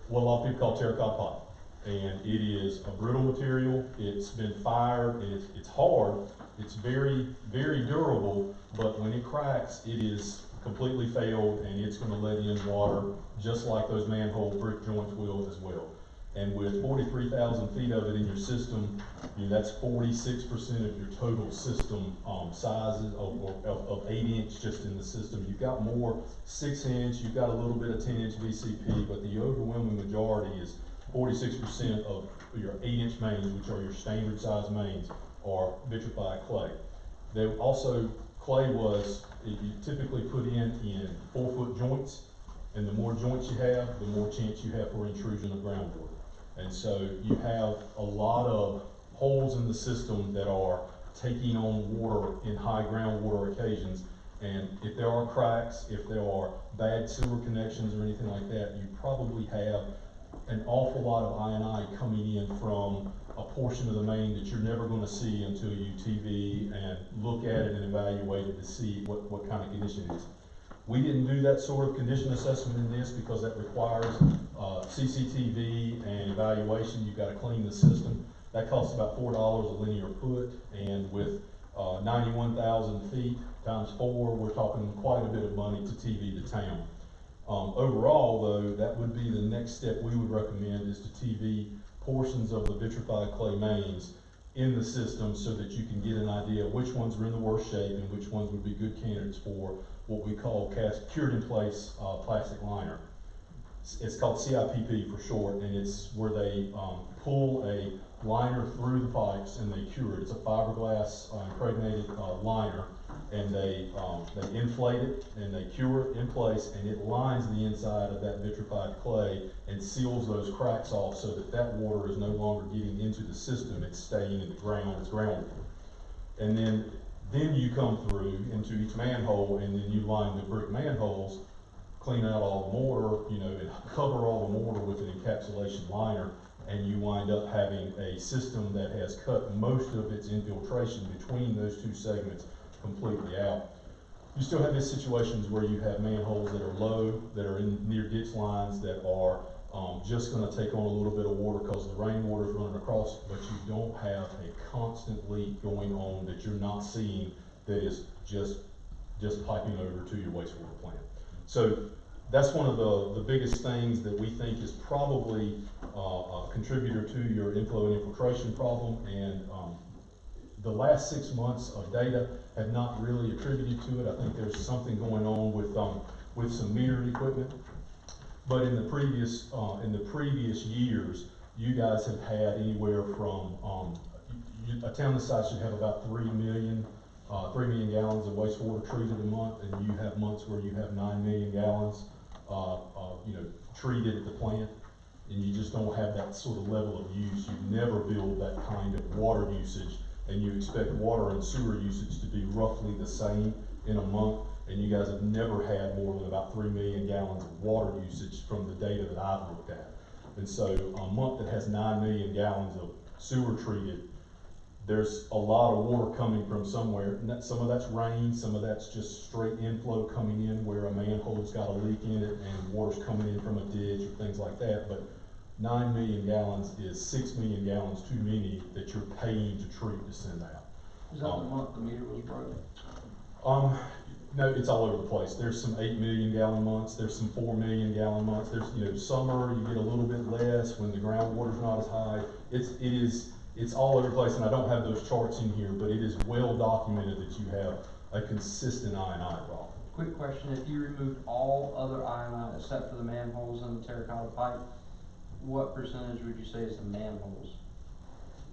what a lot of people call terracotta pipe, and it is a brittle material. It's been fired, and it's hard. It's very, very durable, but when it cracks, it is completely failed, and it's going to let in water just like those manhole brick joints will as well. And with 43,000 feet of it in your system, that's 46% of your total system sizes of 8-inch just in the system. You've got more 6-inch, you've got a little bit of 10-inch VCP, but the overwhelming majority is 46% of your 8-inch mains, which are your standard size mains, are vitrified clay. They also, clay was, you typically put in 4-foot joints, and the more joints you have, the more chance you have for intrusion of groundwater. And so you have a lot of holes in the system that are taking on water in high groundwater occasions. And if there are cracks, if there are bad sewer connections or anything like that, you probably have an awful lot of I&I coming in from a portion of the main that you're never going to see until you TV and look at it and evaluate it to see what kind of condition it is. We didn't do that sort of condition assessment in this because that requires CCTV and evaluation. You've got to clean the system. That costs about $4 a linear foot, and with 91,000 feet times 4, we're talking quite a bit of money to TV the town. Overall, though, that would be the next step we would recommend, is to TV portions of the vitrified clay mains in the system so that you can get an idea of which ones are in the worst shape and which ones would be good candidates for what we call cured in place plastic liner. It's called CIPP for short, and it's where they pull a liner through the pipes and they cure it. It's a fiberglass impregnated liner, and they inflate it and they cure it in place, and it lines the inside of that vitrified clay and seals those cracks off so that that water is no longer getting into the system. It's staying in the ground. It's groundwater. And then you come through into each manhole, and then you line the brick manholes, clean out all the mortar, and cover all the mortar with an encapsulation liner, and you wind up having a system that has cut most of its infiltration between those two segments completely out. You still have these situations where you have manholes that are low, that are near ditch lines, that are just going to take on a little bit of water because the rainwater is running across, but you don't have a constant leak going on that you're not seeing that is just piping over to your wastewater plant. So that's one of the biggest things that we think is probably a contributor to your inflow and infiltration problem, and the last 6 months of data have not really attributed to it. I think there's something going on with some metered equipment. But in the previous years, you guys have had anywhere from a town this size should have about 3 million gallons of wastewater treated a month, and you have months where you have 9 million gallons treated at the plant, and you just don't have that sort of level of use. You never build that kind of water usage, and you expect water and sewer usage to be roughly the same in a month, and you guys have never had more than about 3 million gallons of water usage from the data that I've looked at. And so a month that has 9 million gallons of sewer treated, there's a lot of water coming from somewhere. And some of that's rain, some of that's just straight inflow coming in where a manhole's got a leak in it and water's coming in from a ditch or things like that. But 9 million gallons is 6 million gallons too many that you're paying to treat to send out. Is that the month the meter was broken? No, it's all over the place. There's some 8 million gallon months. There's some 4 million gallon months. There's, summer you get a little bit less when the groundwater's not as high. It's all over the place, and I don't have those charts in here, but it is well documented that you have a consistent I&I problem. Quick question, if you removed all other I&I except for the manholes and the terracotta pipe, what percentage would you say is the manholes?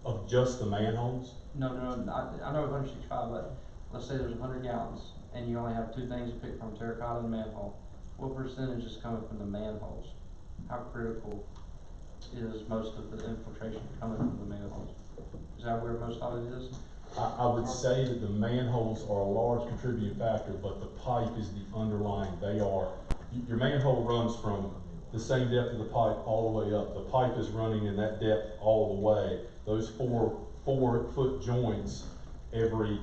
Of just the manholes? No, I know 165, but let's say there's 100 gallons, and you only have 2 things to pick from, terracotta and manhole. What percentage is coming from the manholes? How critical is most of the infiltration coming from the manholes? Is that where most of it is? I would say that the manholes are a large contributing factor, but the pipe is the underlying. Your manhole runs from the same depth of the pipe all the way up. The pipe is running in that depth all the way. Those four-foot joints, every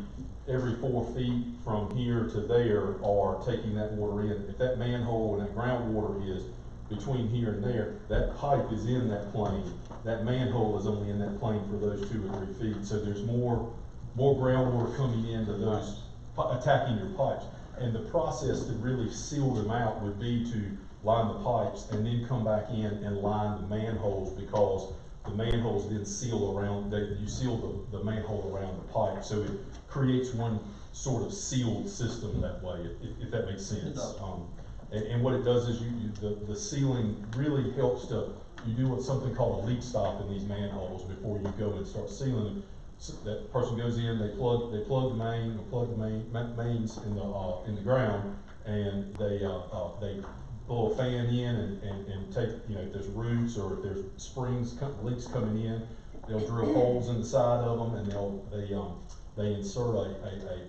4 feet from here to there are taking that water in. If that manhole and that groundwater is between here and there, that pipe is in that plane. That manhole is only in that plane for those 2 or 3 feet. So there's more groundwater coming into those, attacking your pipes. And the process to really seal them out would be to line the pipes and then come back in and line the manholes, because the manholes then seal around, you seal the manhole around the pipe. So it creates one sort of sealed system that way, if that makes sense. It does. And what it does is the sealing really helps you do something called a leak stop in these manholes before you go and start sealing them. So that person goes in, they plug the main, or plug the mains in the ground, and they blow a fan in and take, if there's roots or if there's leaks coming in, they'll drill holes in the side of them, and they insert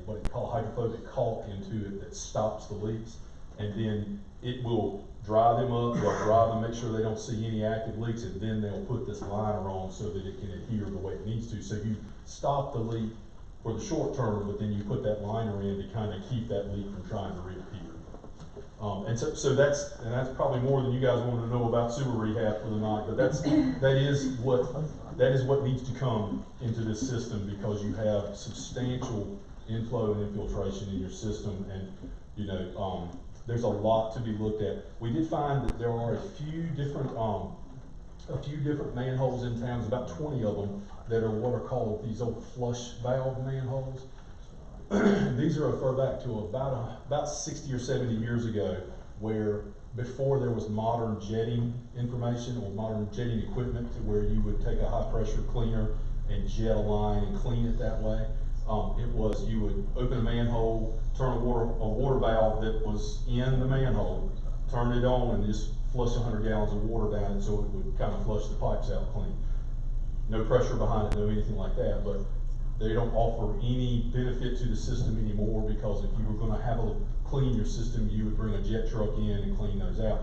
what they call a hydrophobic caulk into it that stops the leaks, and then it will dry them up. They'll dry them, make sure they don't see any active leaks, and then they'll put this liner on so that it can adhere the way it needs to. So you stop the leak for the short term, but then you put that liner in to kind of keep that leak from trying to reappear. And so that's probably more than you guys wanted to know about sewer rehab for the night, but that is what needs to come into this system, because you have substantial inflow and infiltration in your system, and there's a lot to be looked at. We did find that there are a few different manholes in towns, about 20 of them, that are what are called these old flush valve manholes. These are a throwback to about 60 or 70 years ago, where before there was modern jetting information or modern jetting equipment to where you would take a high pressure cleaner and jet a line and clean it that way. It was, you would open a manhole, turn a water valve that was in the manhole, turn it on and just flush 100 gallons of water down it so it would kind of flush the pipes out clean. No pressure behind it, no anything like that, but they don't offer any benefit to the system anymore, because if you were gonna have a clean your system, you would bring a jet truck in and clean those out.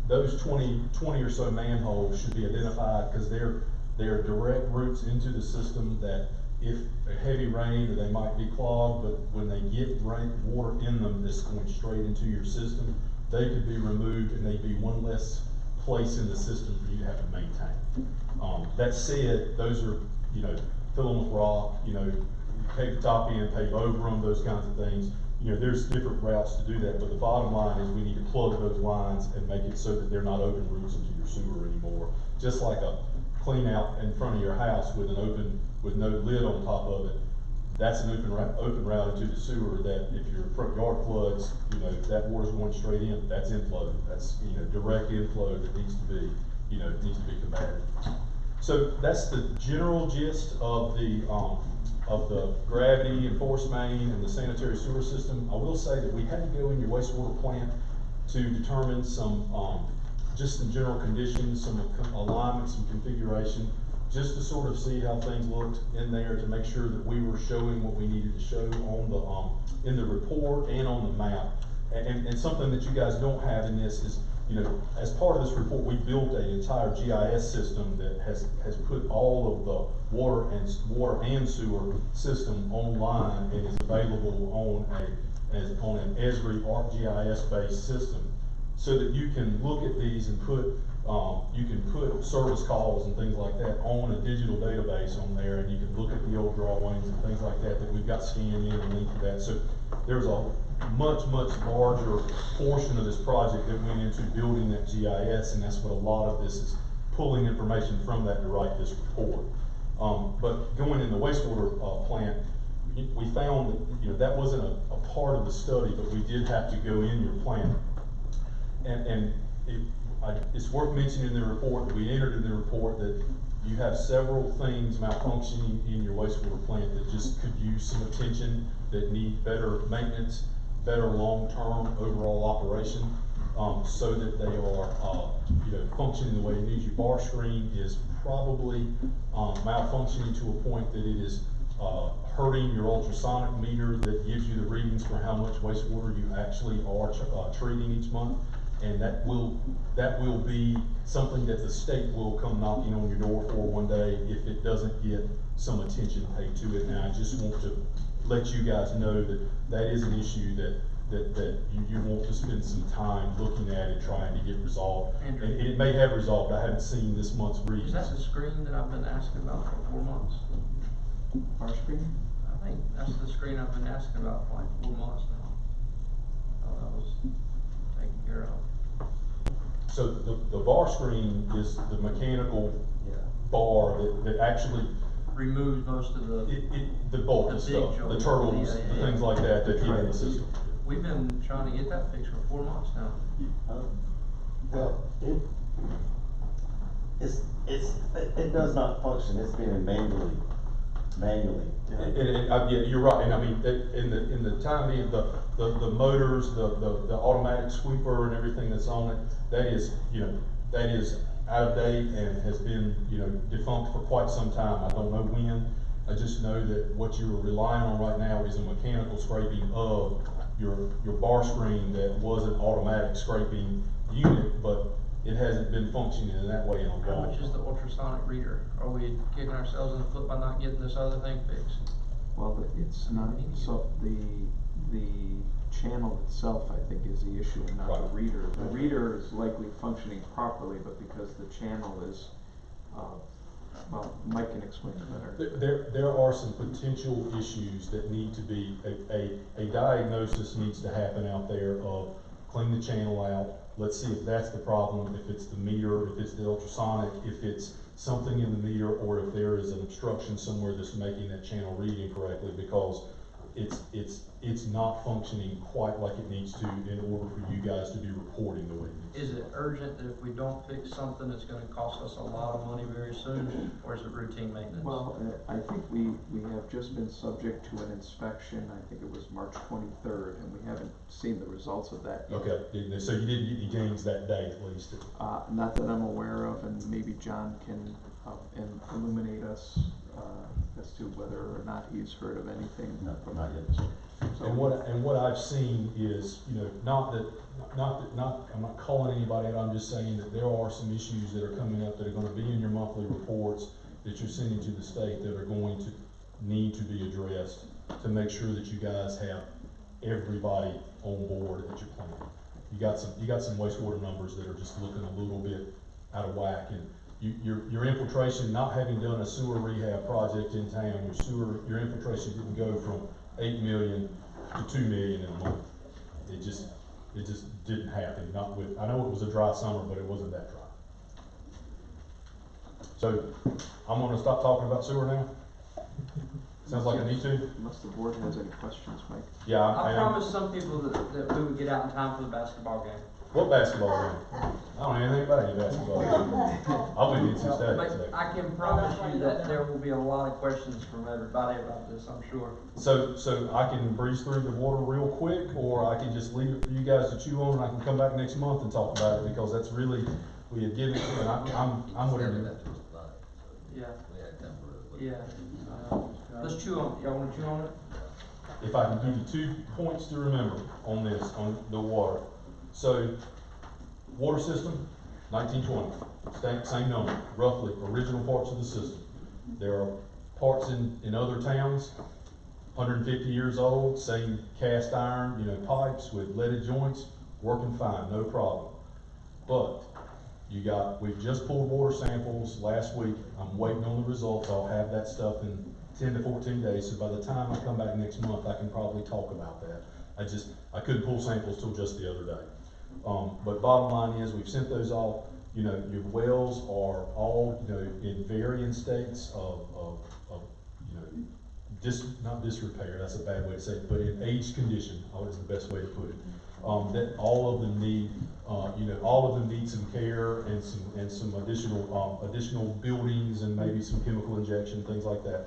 Those 20 or so manholes should be identified, because they're direct routes into the system that if a heavy rain, or they might be clogged, but when they get water in them that's going straight into your system, they could be removed and they'd be one less place in the system for you to have to maintain. That said, those are, you know, fill them with rock, you know, pave the top end, pave over them, those kinds of things. You know, there's different routes to do that, but the bottom line is we need to plug those lines and make it so that they're not open routes into your sewer anymore. Just like a clean out in front of your house with no lid on top of it, that's an open route into the sewer, that if your front yard floods, you know, that water's going straight in, that's inflow. That's, you know, direct inflow that needs to be, you know, needs to be combated. So that's the general gist of the gravity and force main and the sanitary sewer system. I will say that we had to go in your wastewater plant to determine some, just some general conditions, some alignment, some configuration, just to sort of see how things looked in there, to make sure that we were showing what we needed to show on the, in the report and on the map. And something that you guys don't have in this is, you know, as part of this report, we built an entire GIS system that has put all of the water and sewer system online and is available on an Esri ArcGIS based system, so that you can look at these and put service calls and things like that on a digital database on there, and you can look at the old drawings and things like that we've got scanned in and linked to that. So there's a much larger portion of this project that went into building that GIS, and that's what a lot of this is, pulling information from that to write this report. But going in the wastewater plant, we found that, you know, that wasn't a part of the study, but we did have to go in your plant. And it's worth mentioning in the report that we entered in the report that you have several things malfunctioning in your wastewater plant that just could use some attention, that need better maintenance, better long-term overall operation, so that they are, you know, functioning the way it needs. Your bar screen is probably malfunctioning to a point that it is hurting your ultrasonic meter that gives you the readings for how much wastewater you actually are treating each month. And that will be something that the state will come knocking on your door for one day if it doesn't get some attention paid to it. And I just want to let you guys know that that is an issue that you want to spend some time looking at and trying to get resolved. Andrew. And it may have resolved. I haven't seen this month's readings. Is that the screen that I've been asking about for 4 months? Our screen? I think that's the screen I've been asking about for like 4 months now. I thought that was taken care of. So the bar screen is the mechanical bar that actually removes most of the the bulk of stuff, the turtles, the things like that get in the system. We've been trying to get that fixed for 4 months now. Well, it does not function. It's being manually. Yeah, you're right. And I mean, in the time being, the motors, the automatic sweeper and everything that's on it, that is, you know, that is out of date and has been, you know, defunct for quite some time. I don't know when. I just know that what you are relying on right now is a mechanical scraping of your bar screen that was an automatic scraping unit, but it hasn't been functioning in that way in a How long much is the ultrasonic reader? Are we kicking ourselves in the foot by not getting this other thing fixed? Well, it's not, so the channel itself, I think, is the issue and not the reader. The reader is likely functioning properly, but because the channel is, well, Mike can explain it better. There are some potential issues that need to be, a diagnosis needs to happen out there of clean the channel out. Let's see if that's the problem, if it's the meter, if it's the ultrasonic, if it's something in the meter, or if there is an obstruction somewhere that's making that channel read incorrectly, because it's not functioning quite like it needs to in order for you guys to be reporting the way it needs Is to. it urgent that if we don't fix something, it's gonna cost us a lot of money very soon, or is it routine maintenance? Well, I think we have just been subject to an inspection, I think it was March 23rd, and we haven't seen the results of that yet. Okay, so you didn't get any gains that day at least? Not that I'm aware of, and maybe John can illuminate us as to whether or not he's heard of anything. No, not yet. So- And what I've seen is, you know, I'm not calling anybody out, I'm just saying that there are some issues that are coming up that are gonna be in your monthly reports that you're sending to the state that are going to need to be addressed to make sure that you guys have everybody on board at your plant. You got some wastewater numbers that are just looking a little bit out of whack, and your infiltration, not having done a sewer rehab project in town, your infiltration didn't go from 8 million to 2 million in a month. It just didn't happen, not with, I know it was a dry summer, but it wasn't that dry. So, I'm gonna stop talking about sewer now. Sounds like I need to. Unless the board has any questions, Mike. Yeah, I promised some people that we would get out in time for the basketball game. What basketball game? I don't know anything about any basketball game. I'll be in some But today. I can promise you that there will be a lot of questions from everybody about this, I'm sure. So I can breeze through the water real quick, or I can just leave it for you guys to chew on, and I can come back next month and talk about it, because that's really, we had given, and I'm Sending whatever. that to us tonight, so Yeah, we had time for it. yeah. Let's chew on it. Y'all wanna chew on it? If I can give you 2 points to remember on this, on the water. So, water system, 1920, same number, roughly, original parts of the system. There are parts in other towns, 150 years old, same cast iron, pipes with leaded joints, working fine, no problem. But, we've just pulled water samples last week, I'm waiting on the results, I'll have that stuff in 10 to 14 days, so by the time I come back next month, I can probably talk about that. I couldn't pull samples till just the other day. But bottom line is, we've sent those off, your wells are all, in varying states of not disrepair, that's a bad way to say it, but in aged condition, is the best way to put it. That all of them need, all of them need some care and some additional buildings and maybe some chemical injection, things like that.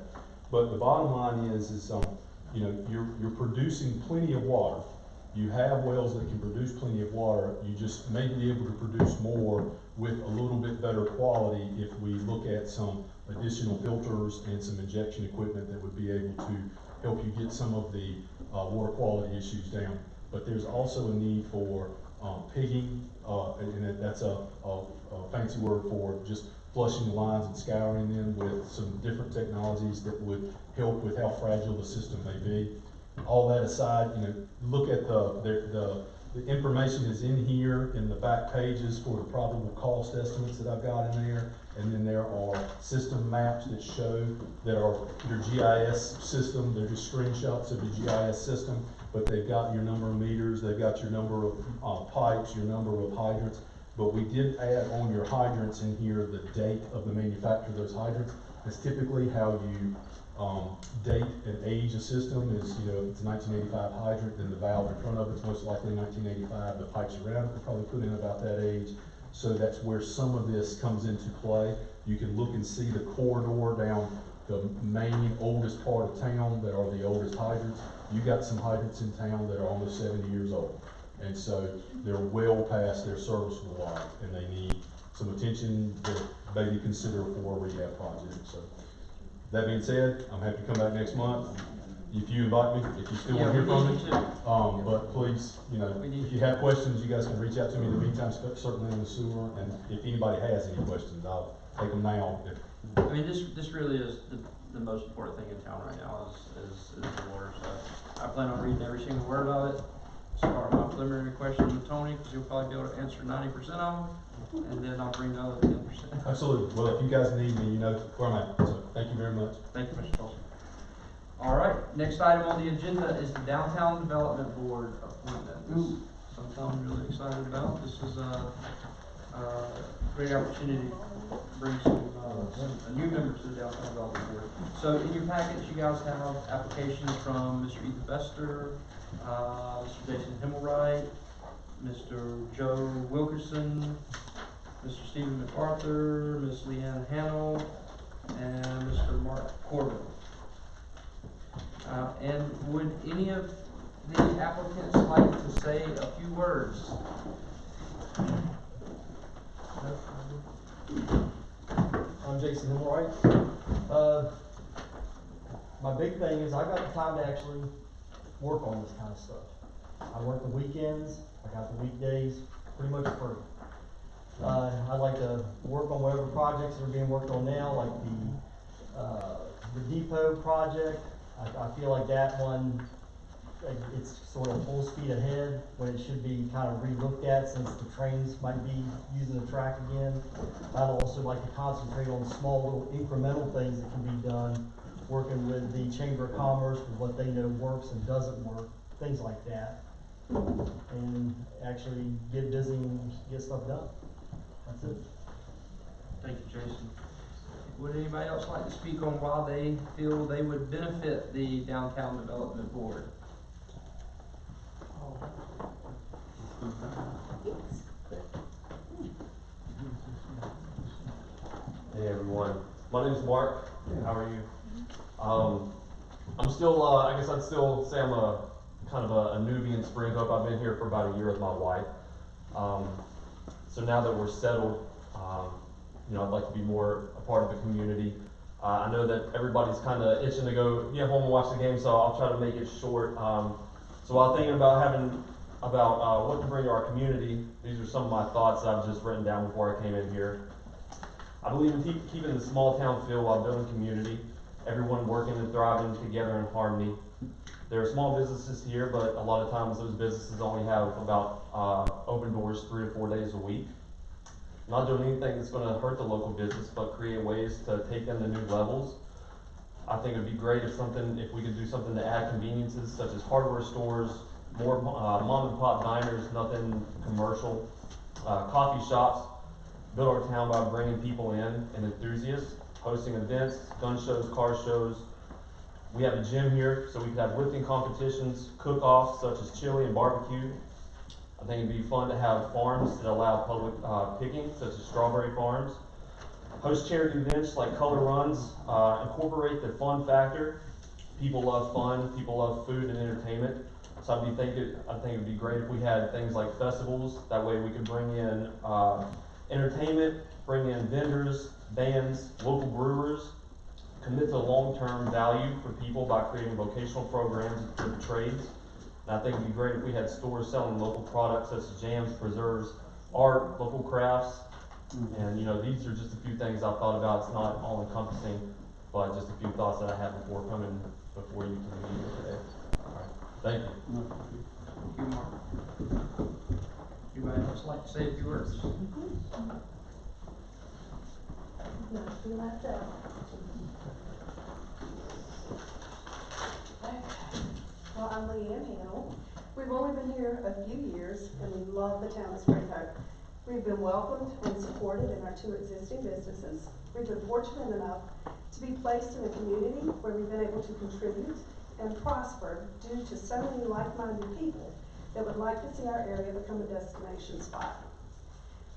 But the bottom line is you're producing plenty of water. You have wells that can produce plenty of water. You just may be able to produce more with a little bit better quality if we look at some additional filters and some injection equipment that would be able to help you get some of the water quality issues down. But there's also a need for pigging, and that's a fancy word for just flushing the lines and scouring them with some different technologies that would help with how fragile the system may be. All that aside, look at the information is in here in the back pages for the probable cost estimates that I've got in there. And then there are system maps that show that are your GIS system. They're just screenshots of your GIS system, but they've got your number of meters, they've got your number of pipes, your number of hydrants. But we did add on your hydrants in here the date of the manufacture of those hydrants. That's typically how you date and age a system is, if it's a 1985 hydrant, then the valve in front of it's most likely 1985. The pipes around it were probably put in about that age. So that's where some of this comes into play. You can look and see the corridor down the main oldest part of town that are the oldest hydrants. You got some hydrants in town that are almost 70 years old. And so they're well past their serviceable life, and they need some attention to maybe consider for a rehab project. So that being said, I'm happy to come back next month. If you invite me, if you still want to hear from me. But please, if you have questions, you guys can reach out to me in the meantime, certainly on the sewer. And if anybody has any questions, I'll take them now. I mean, this really is the most important thing in town right now is the water. So I plan on reading every single word of it. Start my preliminary questions with Tony, because he'll probably be able to answer 90% of them, and then I'll bring the other 10%. Absolutely. Well, if you guys need me, you know where I'm at. So thank you very much. Thank you, Mr. Colson. All right, next item on the agenda is the Downtown Development Board appointment. This is something I'm really excited about. This is great opportunity to bring some new members to the Downtown Development Board. So in your packets, you guys have applications from Mr. Ethan Bester, Mr. Jason Himmelwright, Mr. Joe Wilkerson, Mr. Stephen MacArthur, Ms. Leanne Hannell, and Mr. Mark Corbin. And would any of the applicants like to say a few words? I'm Jason Himmelwright. My big thing is I got the time to actually work on this kind of stuff. I work the weekends, I got the weekdays pretty much free. I'd like to work on whatever projects that are being worked on now, like the depot project. I feel like that one, it's sort of full speed ahead when it should be kind of re-looked at since the trains might be using the track again. I'd also like to concentrate on small little incremental things that can be done, working with the Chamber of Commerce with what they know works and doesn't work, things like that. And actually get busy and get stuff done. That's it. Thank you, Jason. Would anybody else like to speak on why they feel they would benefit the Downtown Development Board? Hey everyone, my name is Mark. How are you? I'm still, I guess I'd still say I'm a kind of a newbie in Spring Hope. I've been here for about a year with my wife. So now that we're settled, you know, I'd like to be more a part of the community. I know that everybody's kind of itching to go home and watch the game, so I'll try to make it short. So while thinking about what to bring to our community, these are some of my thoughts that I've just written down before I came in here. I believe in keeping the small town feel while building community, everyone working and thriving together in harmony. There are small businesses here, but a lot of times those businesses only have about open doors 3 to 4 days a week. Not doing anything that's going to hurt the local business, but create ways to take them to new levels. I think it'd be great if we could do something to add conveniences such as hardware stores, more mom and pop diners, nothing commercial, coffee shops. Build our town by bringing people in and enthusiasts, hosting events, gun shows, car shows. We have a gym here, so we could have lifting competitions, cook-offs such as chili and barbecue. I think it'd be fun to have farms that allow public picking, such as strawberry farms. Host charity events like color runs, incorporate the fun factor. People love fun, people love food and entertainment. So I think it'd be great if we had things like festivals. That way we could bring in entertainment, bring in vendors, bands, local brewers, commit to long-term value for people by creating vocational programs for the trades. And I think it'd be great if we had stores selling local products such as jams, preserves, art, local crafts. And you know, these are just a few things I've thought about. It's not all encompassing, but just a few thoughts that I had before coming before you to the meeting today. All right. Thank you. Thank you, Mark. Anybody else like to say a few words? Nothing like that. Well, I'm Leanne Hannell. We've only been here a few years, and we love the town of Spring Hope. We've been welcomed and supported in our 2 existing businesses. We've been fortunate enough to be placed in a community where we've been able to contribute and prosper due to so many like-minded people that would like to see our area become a destination spot.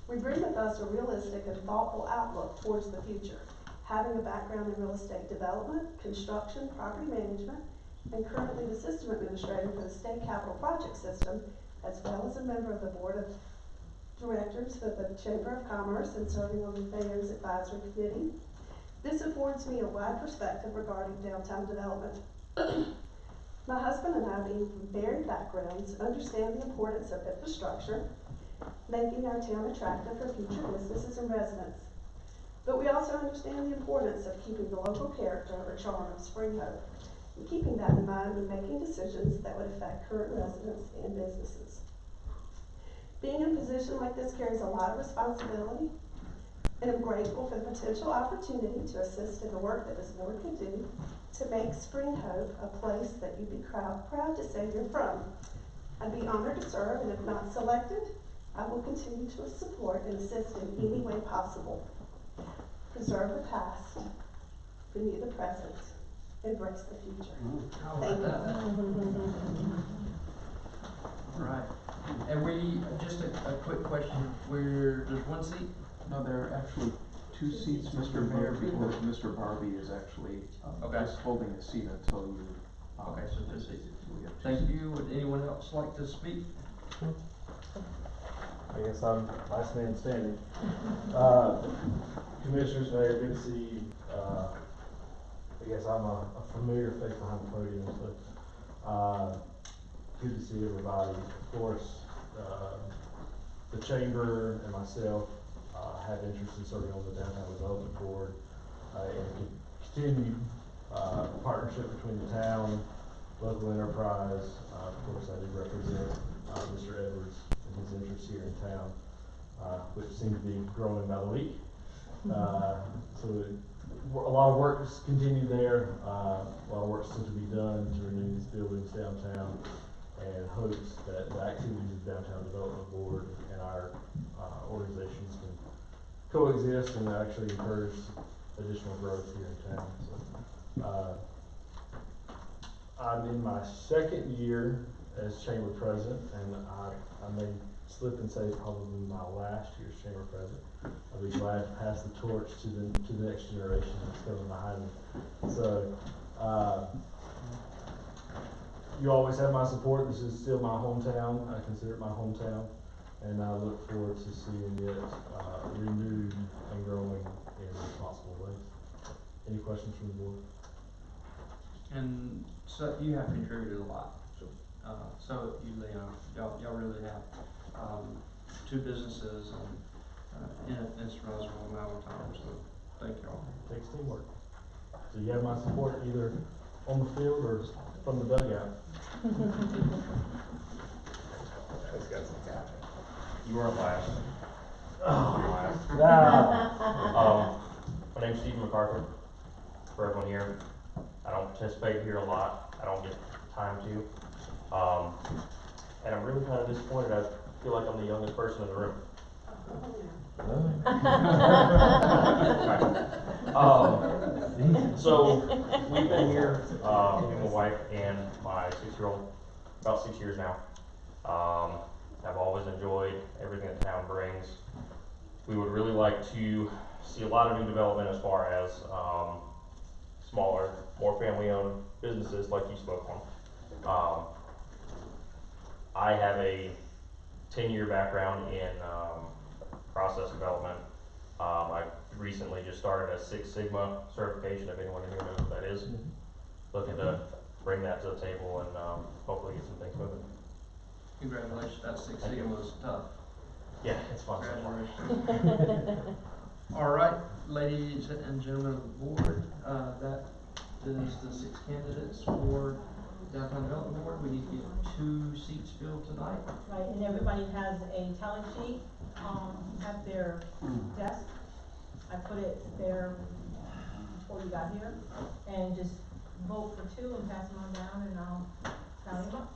We bring with us a realistic and thoughtful outlook towards the future, having a background in real estate development, construction, property management, and currently the system administrator for the state capital project system, as well as a member of the board of directors of the Chamber of Commerce and serving on the Mayor's Advisory Committee. This affords me a wide perspective regarding downtown development. My husband and I, being from varied backgrounds, understand the importance of infrastructure, making our town attractive for future businesses and residents. But we also understand the importance of keeping the local character or charm of Spring Hope, and keeping that in mind when making decisions that would affect current residents and businesses. Being in a position like this carries a lot of responsibility, and I'm grateful for the potential opportunity to assist in the work that this board can do to make Spring Hope a place that you'd be proud to say you're from. I'd be honored to serve, and if not selected, I will continue to support and assist in any way possible. Preserve the past, renew the present, embrace the future. Thank you. All right. And we, just a quick question, there's one seat? No, there are actually two seats, Mr. Mayor, because Mr. Barbie is actually, Okay. just holding a seat until you. Okay, so two seats. we have two Thank seats. you. Would anyone else like to speak? I guess I'm last man standing. Commissioners, Mayor, good to see you. I guess I'm a familiar face behind the podium, so, good to see everybody. Of course, the chamber and myself, have interest in serving on the Downtown Development Board, and continue, partnership between the town, local enterprise. Of course, I do represent, Mr. Edwards and his interests here in town, which seem to be growing by the week. A lot of work is continued there, a lot of work still to be done to renew these buildings downtown, and hopes that the activities of Downtown Development Board and our, organizations can coexist and actually encourage additional growth here in town. So, I'm in my second year as chamber president, and I may slip and say probably my last year as chamber president. I'll be glad to pass the torch to the next generation that's coming behind me. So, you always have my support. This is still my hometown. I consider it my hometown, and I look forward to seeing it renewed and growing in responsible ways. Any questions from the board? And so you have contributed a lot. So you, Leon, y'all really have, two businesses and it's a reasonable amount of time, so thank y'all. Takes teamwork. So you have my support either on the field or from the dugout. You weren't last. Oh. You weren't last. My name's Stephen MacArthur. For everyone here, I don't participate here a lot. I don't get time to. And I'm really kind of disappointed. I feel like I'm the youngest person in the room. So we've been here, me and my wife and my 6-year-old, about 6 years now. I've always enjoyed everything that town brings. We would really like to see a lot of new development as far as smaller, more family-owned businesses like you spoke on. I have a 10-year background in process development. I recently just started a Six Sigma certification, if anyone in here knows what that is. Looking to bring that to the table and hopefully get some things moving. Congratulations, that Six Sigma was tough. Yeah, it's fun. Congratulations. All right, ladies and gentlemen of the board, that is the 6 candidates for Downtown Development Board. We need to get 2 seats filled tonight. Right, and everybody has a tally sheet, at their desk. I put it there before you got here, and just vote for 2 and pass them on down, and I'll tally them up.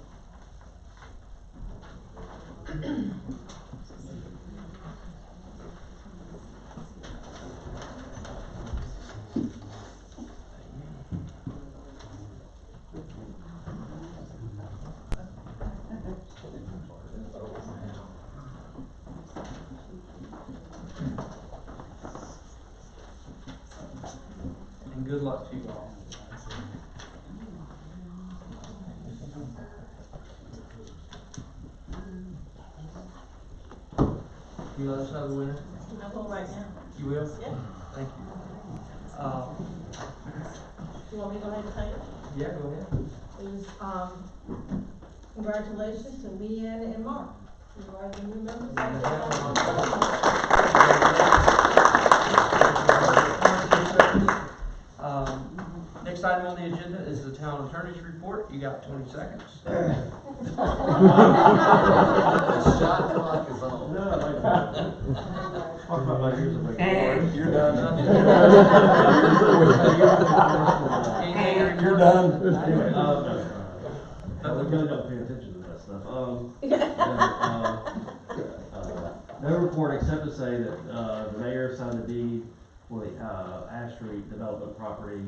And good luck to you all. Can you let us know the winner? I'll go right now. You will? Yeah. Thank you. You want me to go ahead and tell you? Yeah, go ahead. Is, congratulations to Leanne and Mark. You are the new members. Next item on the agenda is the town attorney's report. You got 20 seconds. The shot clock is on. Talk about my years of You're done. You're done. I really don't pay attention to that stuff. No report except to say that, the mayor signed the deed for the, Ash Street development property.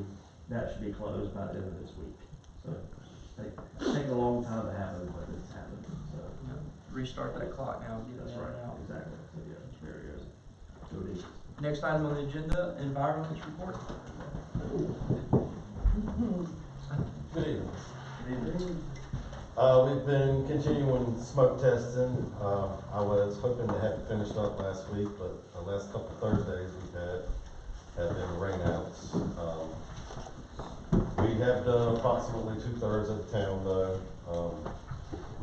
That should be closed by the end of this week. So, take a long time to happen, but it's happened, so. Restart that clock now, get us right now. Exactly, so yeah, it's very good. So it is. Next item on the agenda, environment report. Good evening. We've been continuing smoke testing. I was hoping to have it finished up last week, but the last couple of Thursdays we've had have been rainouts. We have done approximately 2/3 of the town though.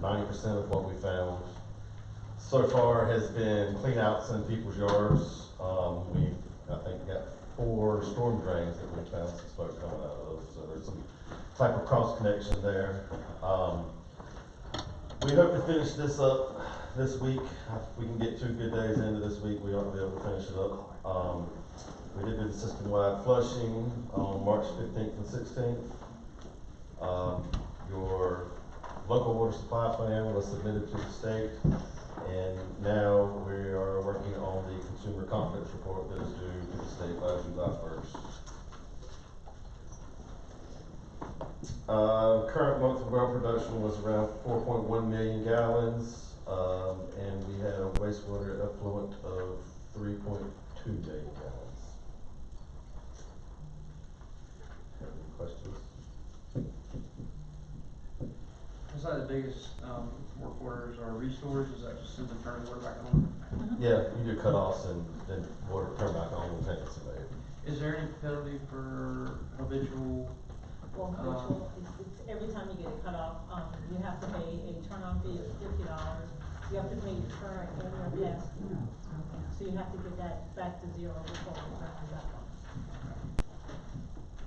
90% of what we found so far has been clean outs in people's yards. We've, I think, got 4 storm drains that we found some smoke coming out of, so there's some type of cross connection there. We hope to finish this up this week. If we can get 2 good days into this week, we ought to be able to finish it up. We did do the system-wide flushing on March 15th and 16th. Your local water supply plan was submitted to the state, and now we are working on the consumer confidence report that is due to the state by July 1st. Current monthly well production was around 4.1 million gallons, and we had a wastewater effluent of 3.2 million gallons. Have any questions? Looks like the biggest, work orders are restores, is that just simply turning water back on? Yeah, you do cutoffs and then water turn back on when tanks are made. Is there any penalty for habitual? Well, it's every time you get it cut off, you have to pay a turn-on fee of $50. You have to pay your current and your past. So you have to get that back to zero before we turn it back on.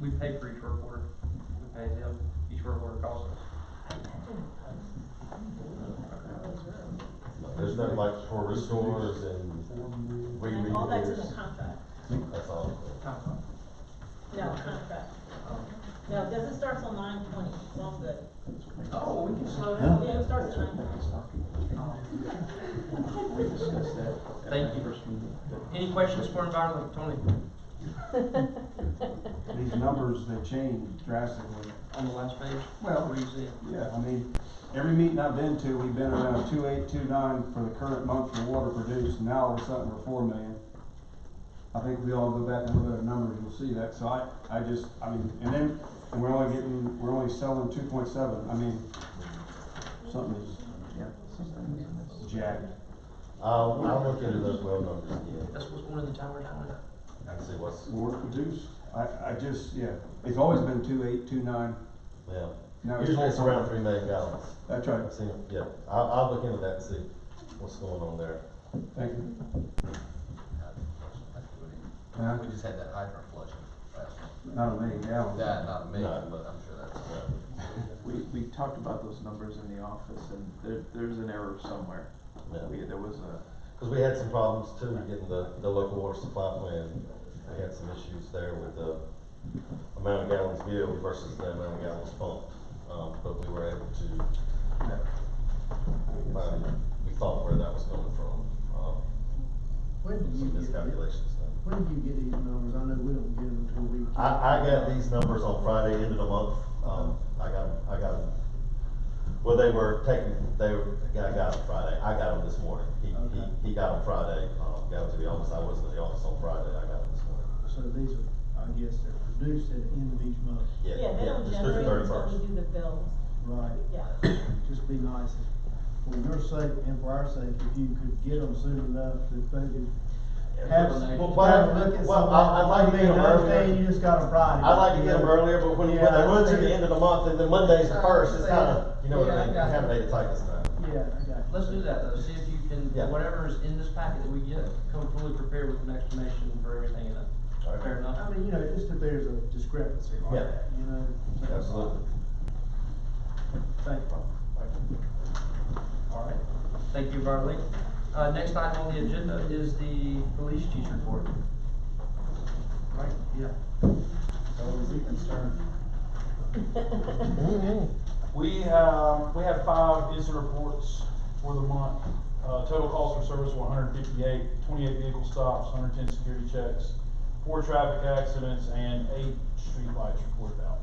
We pay for each work order. We pay them, each work order costs us. There's no like for restores and And all that's in the contract. That's all. No, contract. No, it doesn't start till 9:20, so I'm good. Oh, we can slow down. Yeah, it starts at 9:20. We discussed that. Thank you. Any questions for environment, Tony? These numbers, they change drastically. On the last page? Well, What do you see? Yeah, I mean, every meeting I've been to, we've been around 2.8, 2.9 for the current month for water produced, and now all of a sudden we're 4 million. I think we all go back and look at the numbers, you'll see that, so I mean, and we're only selling 2.7, I mean, something is jacked. I'll look into those well numbers again. That's what's going in the tower, Tony. And see what's. Water produced, it's always been 2.8, 2.9. Yeah. No, Usually it's around 3 million gallons. That's right. I've seen it, yeah. I'll look into that and see what's going on there. Thank you. We just had that hydrant flushing last month. Not a million gallons. Yeah, not a million, but I'm sure that's. We talked about those numbers in the office, and there's an error somewhere. Yeah. There was a. Because we had some problems too getting the local water supply plan. We had some issues there with the amount of gallons billed versus the amount of gallons pumped. But we were able to we thought where that was coming from. When did you Some get miscalculations done. When did you get these numbers? I know we don't get them until we. I got these numbers on Friday, end of the month. I got them. Well, they were taken. I got them Friday. I got them this morning. He got them Friday. Got them to the office. I wasn't in the office on Friday. I got them this morning. So these are, I guess they're produced at the end of each month. Yeah, Yeah, they don't just through the generate until 31st. we do the bills. Right. Yeah. Just be nice, for your sake and for our sake, if you could get them soon enough that they could have, I'd like to get them earlier. You just got them Friday. I'd like to get them earlier, but when they run to the end of the month and then Monday's the first, it's kind of, you know what I mean? I haven't made it tight this time. Yeah, I got you. Let's do that though, see if you can, whatever's in this packet that we get, come fully prepared with an explanation for everything in it. Fair enough? I mean, just if there's a discrepancy like that, Absolutely. Thank you. All right, thank you, Bartley. Next item on the agenda is the police chief's report. Right, yeah. Always a concern. We had 5 incident reports for the month. Total calls for service were 158, 28 vehicle stops, 110 security checks, 4 traffic accidents, and 8 street lights reported out.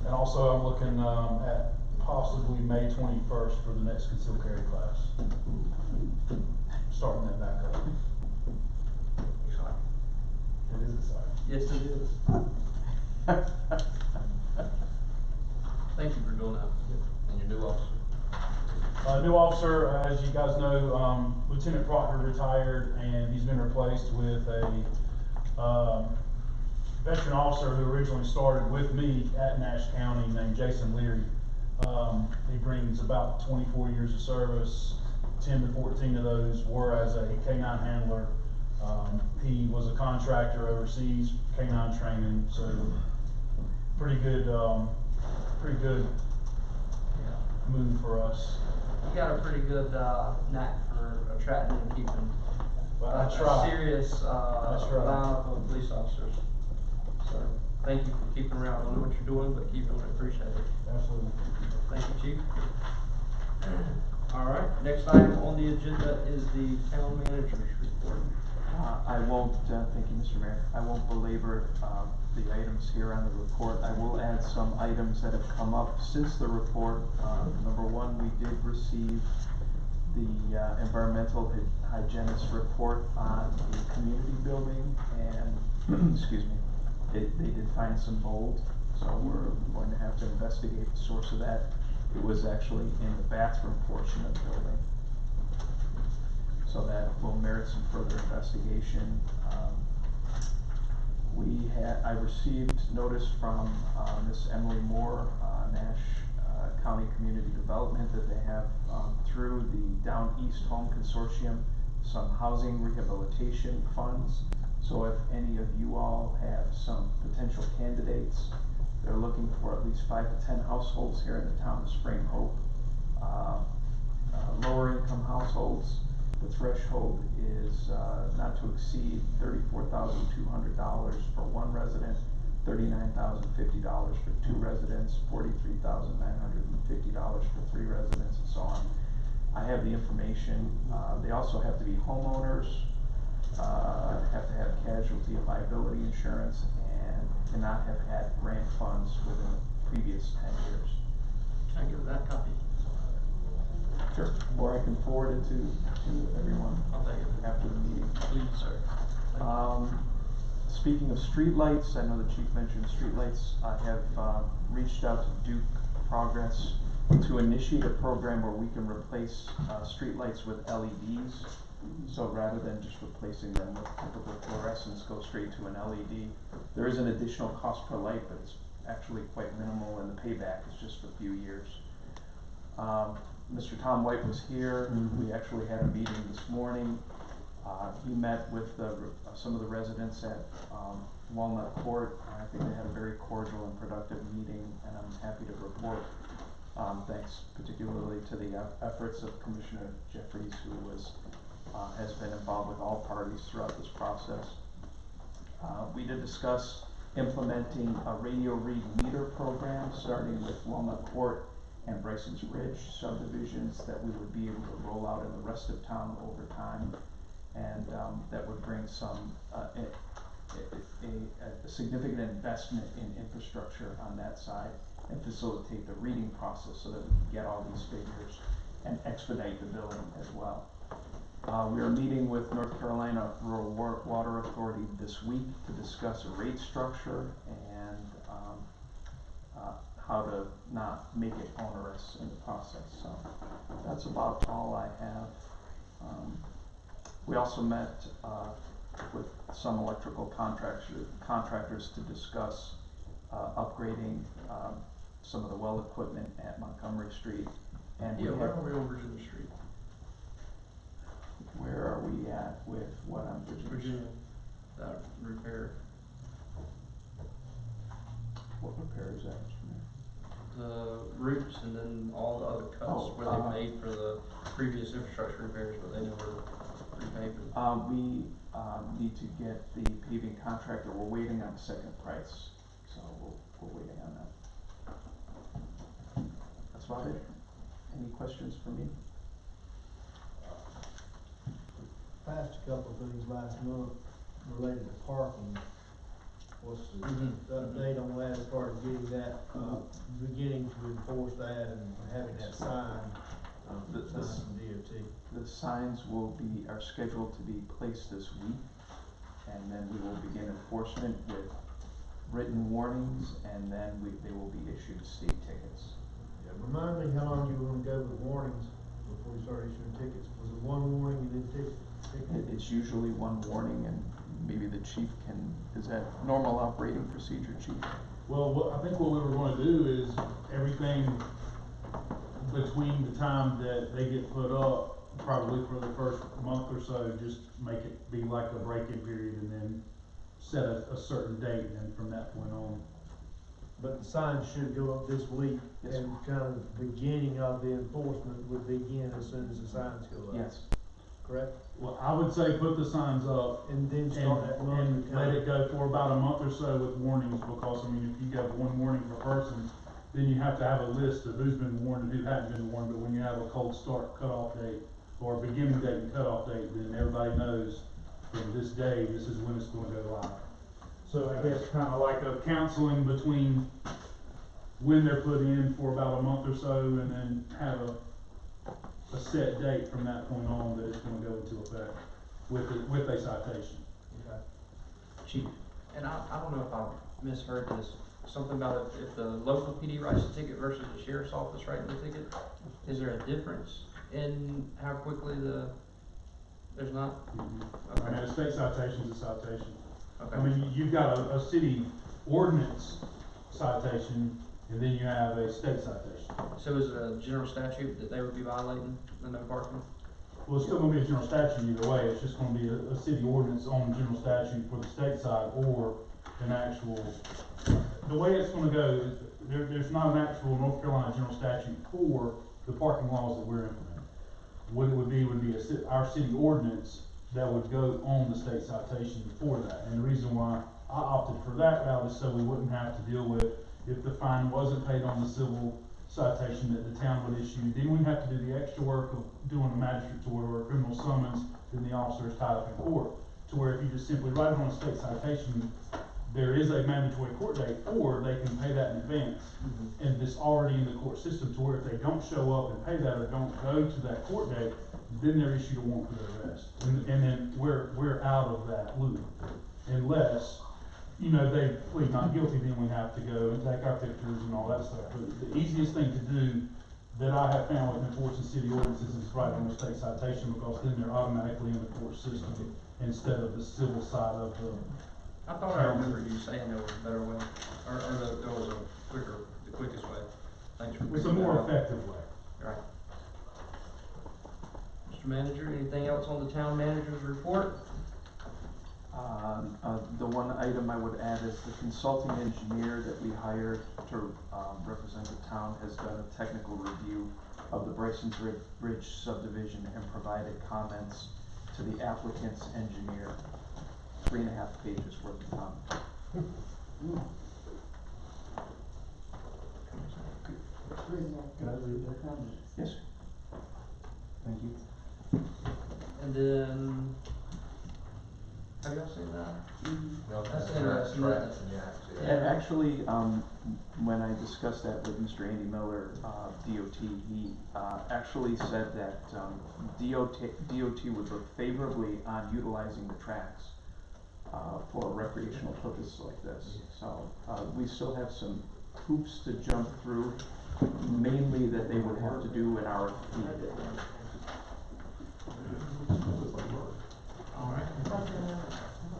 And also, I'm looking at possibly May 21st for the next concealed carry class. Starting that back up. It is exciting. Yes, it is. Thank you for doing that. And your new officer? New officer, as you guys know, Lieutenant Proctor retired, and he's been replaced with a veteran officer who originally started with me at Nash County named Jason Leary. He brings about 24 years of service. 10 to 14 of those were as a K-9 handler. He was a contractor overseas, K-9 training, so pretty good move for us. You got a pretty good knack for attracting and keeping I try. serious lineup of police officers. So thank you for keeping around. I don't know what you're doing, but keep doing it. Appreciate it. Absolutely. Thank you, Chief. All right, next item on the agenda is the town manager's report. I won't, thank you, Mr. Mayor. I won't belabor the items here on the report. I will add some items that have come up since the report. Number one, we did receive the environmental hygienist report on the community building, and excuse me, they did find some mold, so we're going to have to investigate the source of that. It was actually in the bathroom portion of the building. So that will merit some further investigation. I received notice from Miss Emily Moore, Nash County Community Development, that they have through the Down East Home Consortium some housing rehabilitation funds. So if any of you all have some potential candidates, they're looking for at least 5 to 10 households here in the town of Spring Hope. Lower income households. The threshold is not to exceed $34,200 for one resident, $39,050 for 2 residents, $43,950 for 3 residents, and so on. I have the information. They also have to be homeowners, have to have casualty and liability insurance, and cannot have had grant funds within the previous 10 years. Can I give that copy? Sure. Or I can forward it to everyone. I'll take it after the meeting. Please, sir. Speaking of streetlights, I know the chief mentioned streetlights. I have reached out to Duke Progress to initiate a program where we can replace streetlights with LEDs. So rather than just replacing them with typical fluorescents, go straight to an LED. There is an additional cost per light, but it's actually quite minimal, and the payback is just a few years. Mr. Tom White was here. We actually had a meeting this morning. He met with some of the residents at Walnut Court. I think they had a very cordial and productive meeting, and I'm happy to report, thanks particularly to the efforts of Commissioner Jeffries, who has been involved with all parties throughout this process. We did discuss implementing a radio read meter program, starting with Walnut Court and Bryson's Ridge subdivisions that we would be able to roll out in the rest of town over time, and that would bring some a significant investment in infrastructure on that side and facilitate the reading process so that we can get all these figures and expedite the billing as well. We are meeting with North Carolina Rural Water Authority this week to discuss a rate structure and how to not make it onerous in the process. So that's about all I have. We also met with some electrical contractors to discuss upgrading some of the well equipment at Montgomery Street. And where are we on Virginia Street? Where are we at with what on Virginia? That repair. What repair is that, Mr. Mayor? The routes and then all the other cuts where they paid for the previous infrastructure repairs, but they never repaid for them. need to get the paving contractor, we're waiting on a second price, so we're waiting on that. That's about it. Any questions for me? Passed a couple of things last month related to parking. What's the update on that as far as getting that, beginning to enforce that and having that sign, The from DOT? The signs are scheduled to be placed this week, and then we will begin enforcement with written warnings, and then they will be issued state tickets. Yeah, remind me how long you were gonna go with warnings before you started issuing tickets. Was it one warning and then ticket? It's usually one warning, and maybe the chief is that normal operating procedure, chief? Well, I think what we were gonna do is everything between the time that they get put up, probably for the first month or so, just make it be like a break-in period and then set a certain date, and then from that point on. But the sign should go up this week, Yes. and kind of the beginning of the enforcement would begin as soon as the signs go up. Yes. Correct? Well, I would say put the signs up And then start that month. and let it go for about a month or so with warnings, because, I mean, if you have one warning per person, then you have to have a list of who's been warned and who hasn't been warned. But when you have a cold start cutoff date, or beginning date and cutoff date, then everybody knows from this day, this is when it's gonna go live. So I guess kinda like a counseling between when they're put in for about a month or so, and then have a set date from that point on that it's gonna go into effect with a citation. Okay. Chief, and I don't know if I misheard this, something about if the local PD writes a ticket versus the sheriff's office writing the ticket, is there a difference in how quickly there's not? I mean, a state citation is a citation. Okay. I mean, you've got a city ordinance citation, and then you have a state citation. So is it a general statute that they would be violating, the no parking? Well, it's still gonna be a general statute either way, it's just gonna be a city ordinance on the general statute for the state side, or an actual, the way it's gonna go is, there's not an actual North Carolina general statute for the parking laws that we're implementing. What it would be our city ordinance that would go on the state citation for that. And the reason why I opted for that route is so we wouldn't have to deal with, if the fine wasn't paid on the civil citation that the town would issue, then we have to do the extra work of doing a magistrate's order or a criminal summons, then the officer is tied up in court. To where if you just simply write it on a state citation, there is a mandatory court date, or they can pay that in advance. And it's already in the court system, to where if they don't show up and pay that, or don't go to that court date, then they're issued a warrant for their arrest. And then we're out of that loop. Unless, they plead not guilty, then we have to go and take our pictures and all that stuff. But the easiest thing to do that I have found with enforcing city ordinances is write on a state citation, because then they're automatically in the court system instead of the civil side of the. I thought I remember you saying there was a better way, or there was the quickest way. Thanks for. It's a more effective way. Right. Mr. Manager, anything else on the town manager's report? The one item I would add is the consulting engineer that we hired to represent the town has done a technical review of the Bryson's Ridge subdivision and provided comments to the applicant's engineer. 3.5 pages worth of comments. Can I read that? Yes. Thank you. And then, have y'all seen that? No, That's traps, interesting. and you actually. And actually, when I discussed that with Mr. Andy Miller, DOT, he actually said that DOT would look favorably on utilizing the tracks for a recreational purpose like this. So we still have some hoops to jump through, mainly that they would have to do an RFP. All right.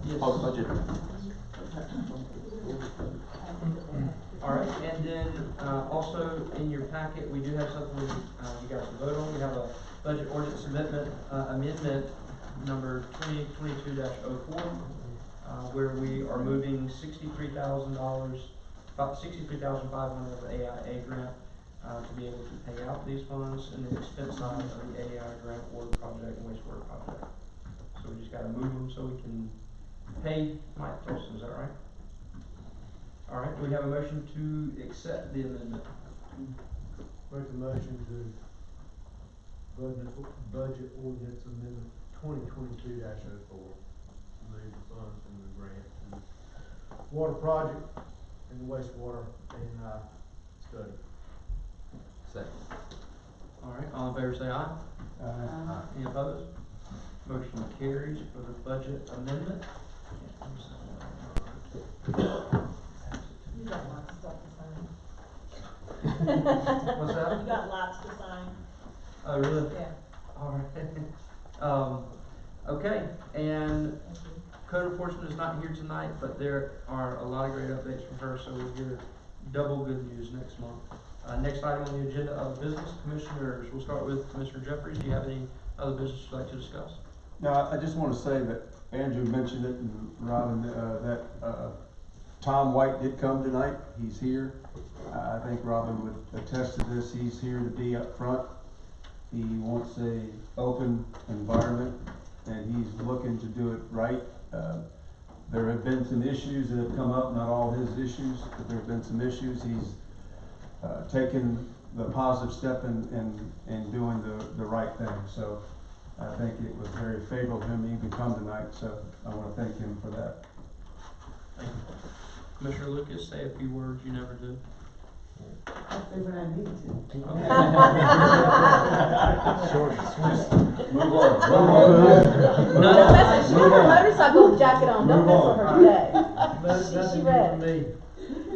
Yes. Oh, budget. All right, and then, also in your packet, we do have something, you guys can vote on. We have a budget ordinance amendment number 2022-04, where we are moving $63,000, about $63,500 of the AIA grant, to be able to pay out these funds, and the expense side of the AIA grant water project and wastewater project. So we just got gotta move them so we can pay Mike Tolson, is that right? All right, do we have a motion to accept the amendment? Make a motion to budget ordinance amendment 2022-04. Move the funds from the grant to the water project and the wastewater and, study. Second. All right, all in favor say aye. Any opposed? Motion carries for the budget amendment. You got lots of stuff to sign. What's that? You got lots to sign. Oh, really? Yeah. All right. Okay, and code enforcement is not here tonight, but there are a lot of great updates from her, so we'll hear double good news next month. Next item on the agenda of business, commissioners. We'll start with Commissioner Jeffries. Do you have any other business you'd like to discuss? No, I just want to say that Andrew mentioned it, and Robin, that Tom White did come tonight. He's here. I think Robin would attest to this. He's here to be up front. He wants a open environment, and he's looking to do it right. There have been some issues that have come up, not all his issues, but there have been some issues. He's taken the positive step in doing the right thing. So I think it was very favorable of him to even come tonight, so I want to thank him for that. Thank you. Commissioner Lucas, say a few words you never do. When I need to. Short and sweet. Move on. She got her motorcycle jacket on, don't mess with her today. She read.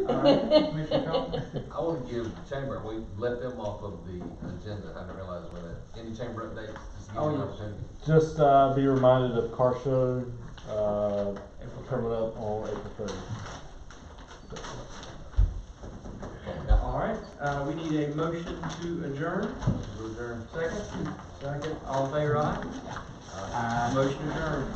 All right, Commissioner Cox? I want to give chamber, we left them off of the agenda, I didn't realize when that, any chamber updates, just to give you an opportunity. Just, be reminded of car show, coming up on April 30th. All right, we need a motion to adjourn. To adjourn. Second? Second. All in favor, aye? Motion adjourned.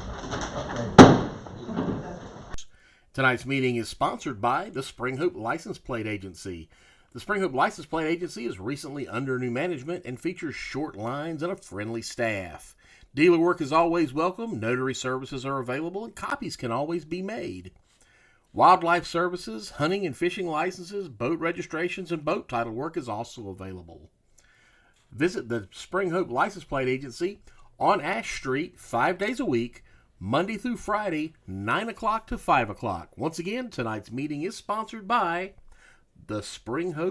Tonight's meeting is sponsored by the Spring Hope License Plate Agency. The Spring Hope License Plate Agency is recently under new management and features short lines and a friendly staff. Dealer work is always welcome, notary services are available, and copies can always be made. Wildlife services, hunting and fishing licenses, boat registrations, and boat title work is also available. Visit the Spring Hope License Plate Agency on Ash Street 5 days a week, Monday through Friday, 9 o'clock to 5 o'clock. Once again, tonight's meeting is sponsored by the Spring Hope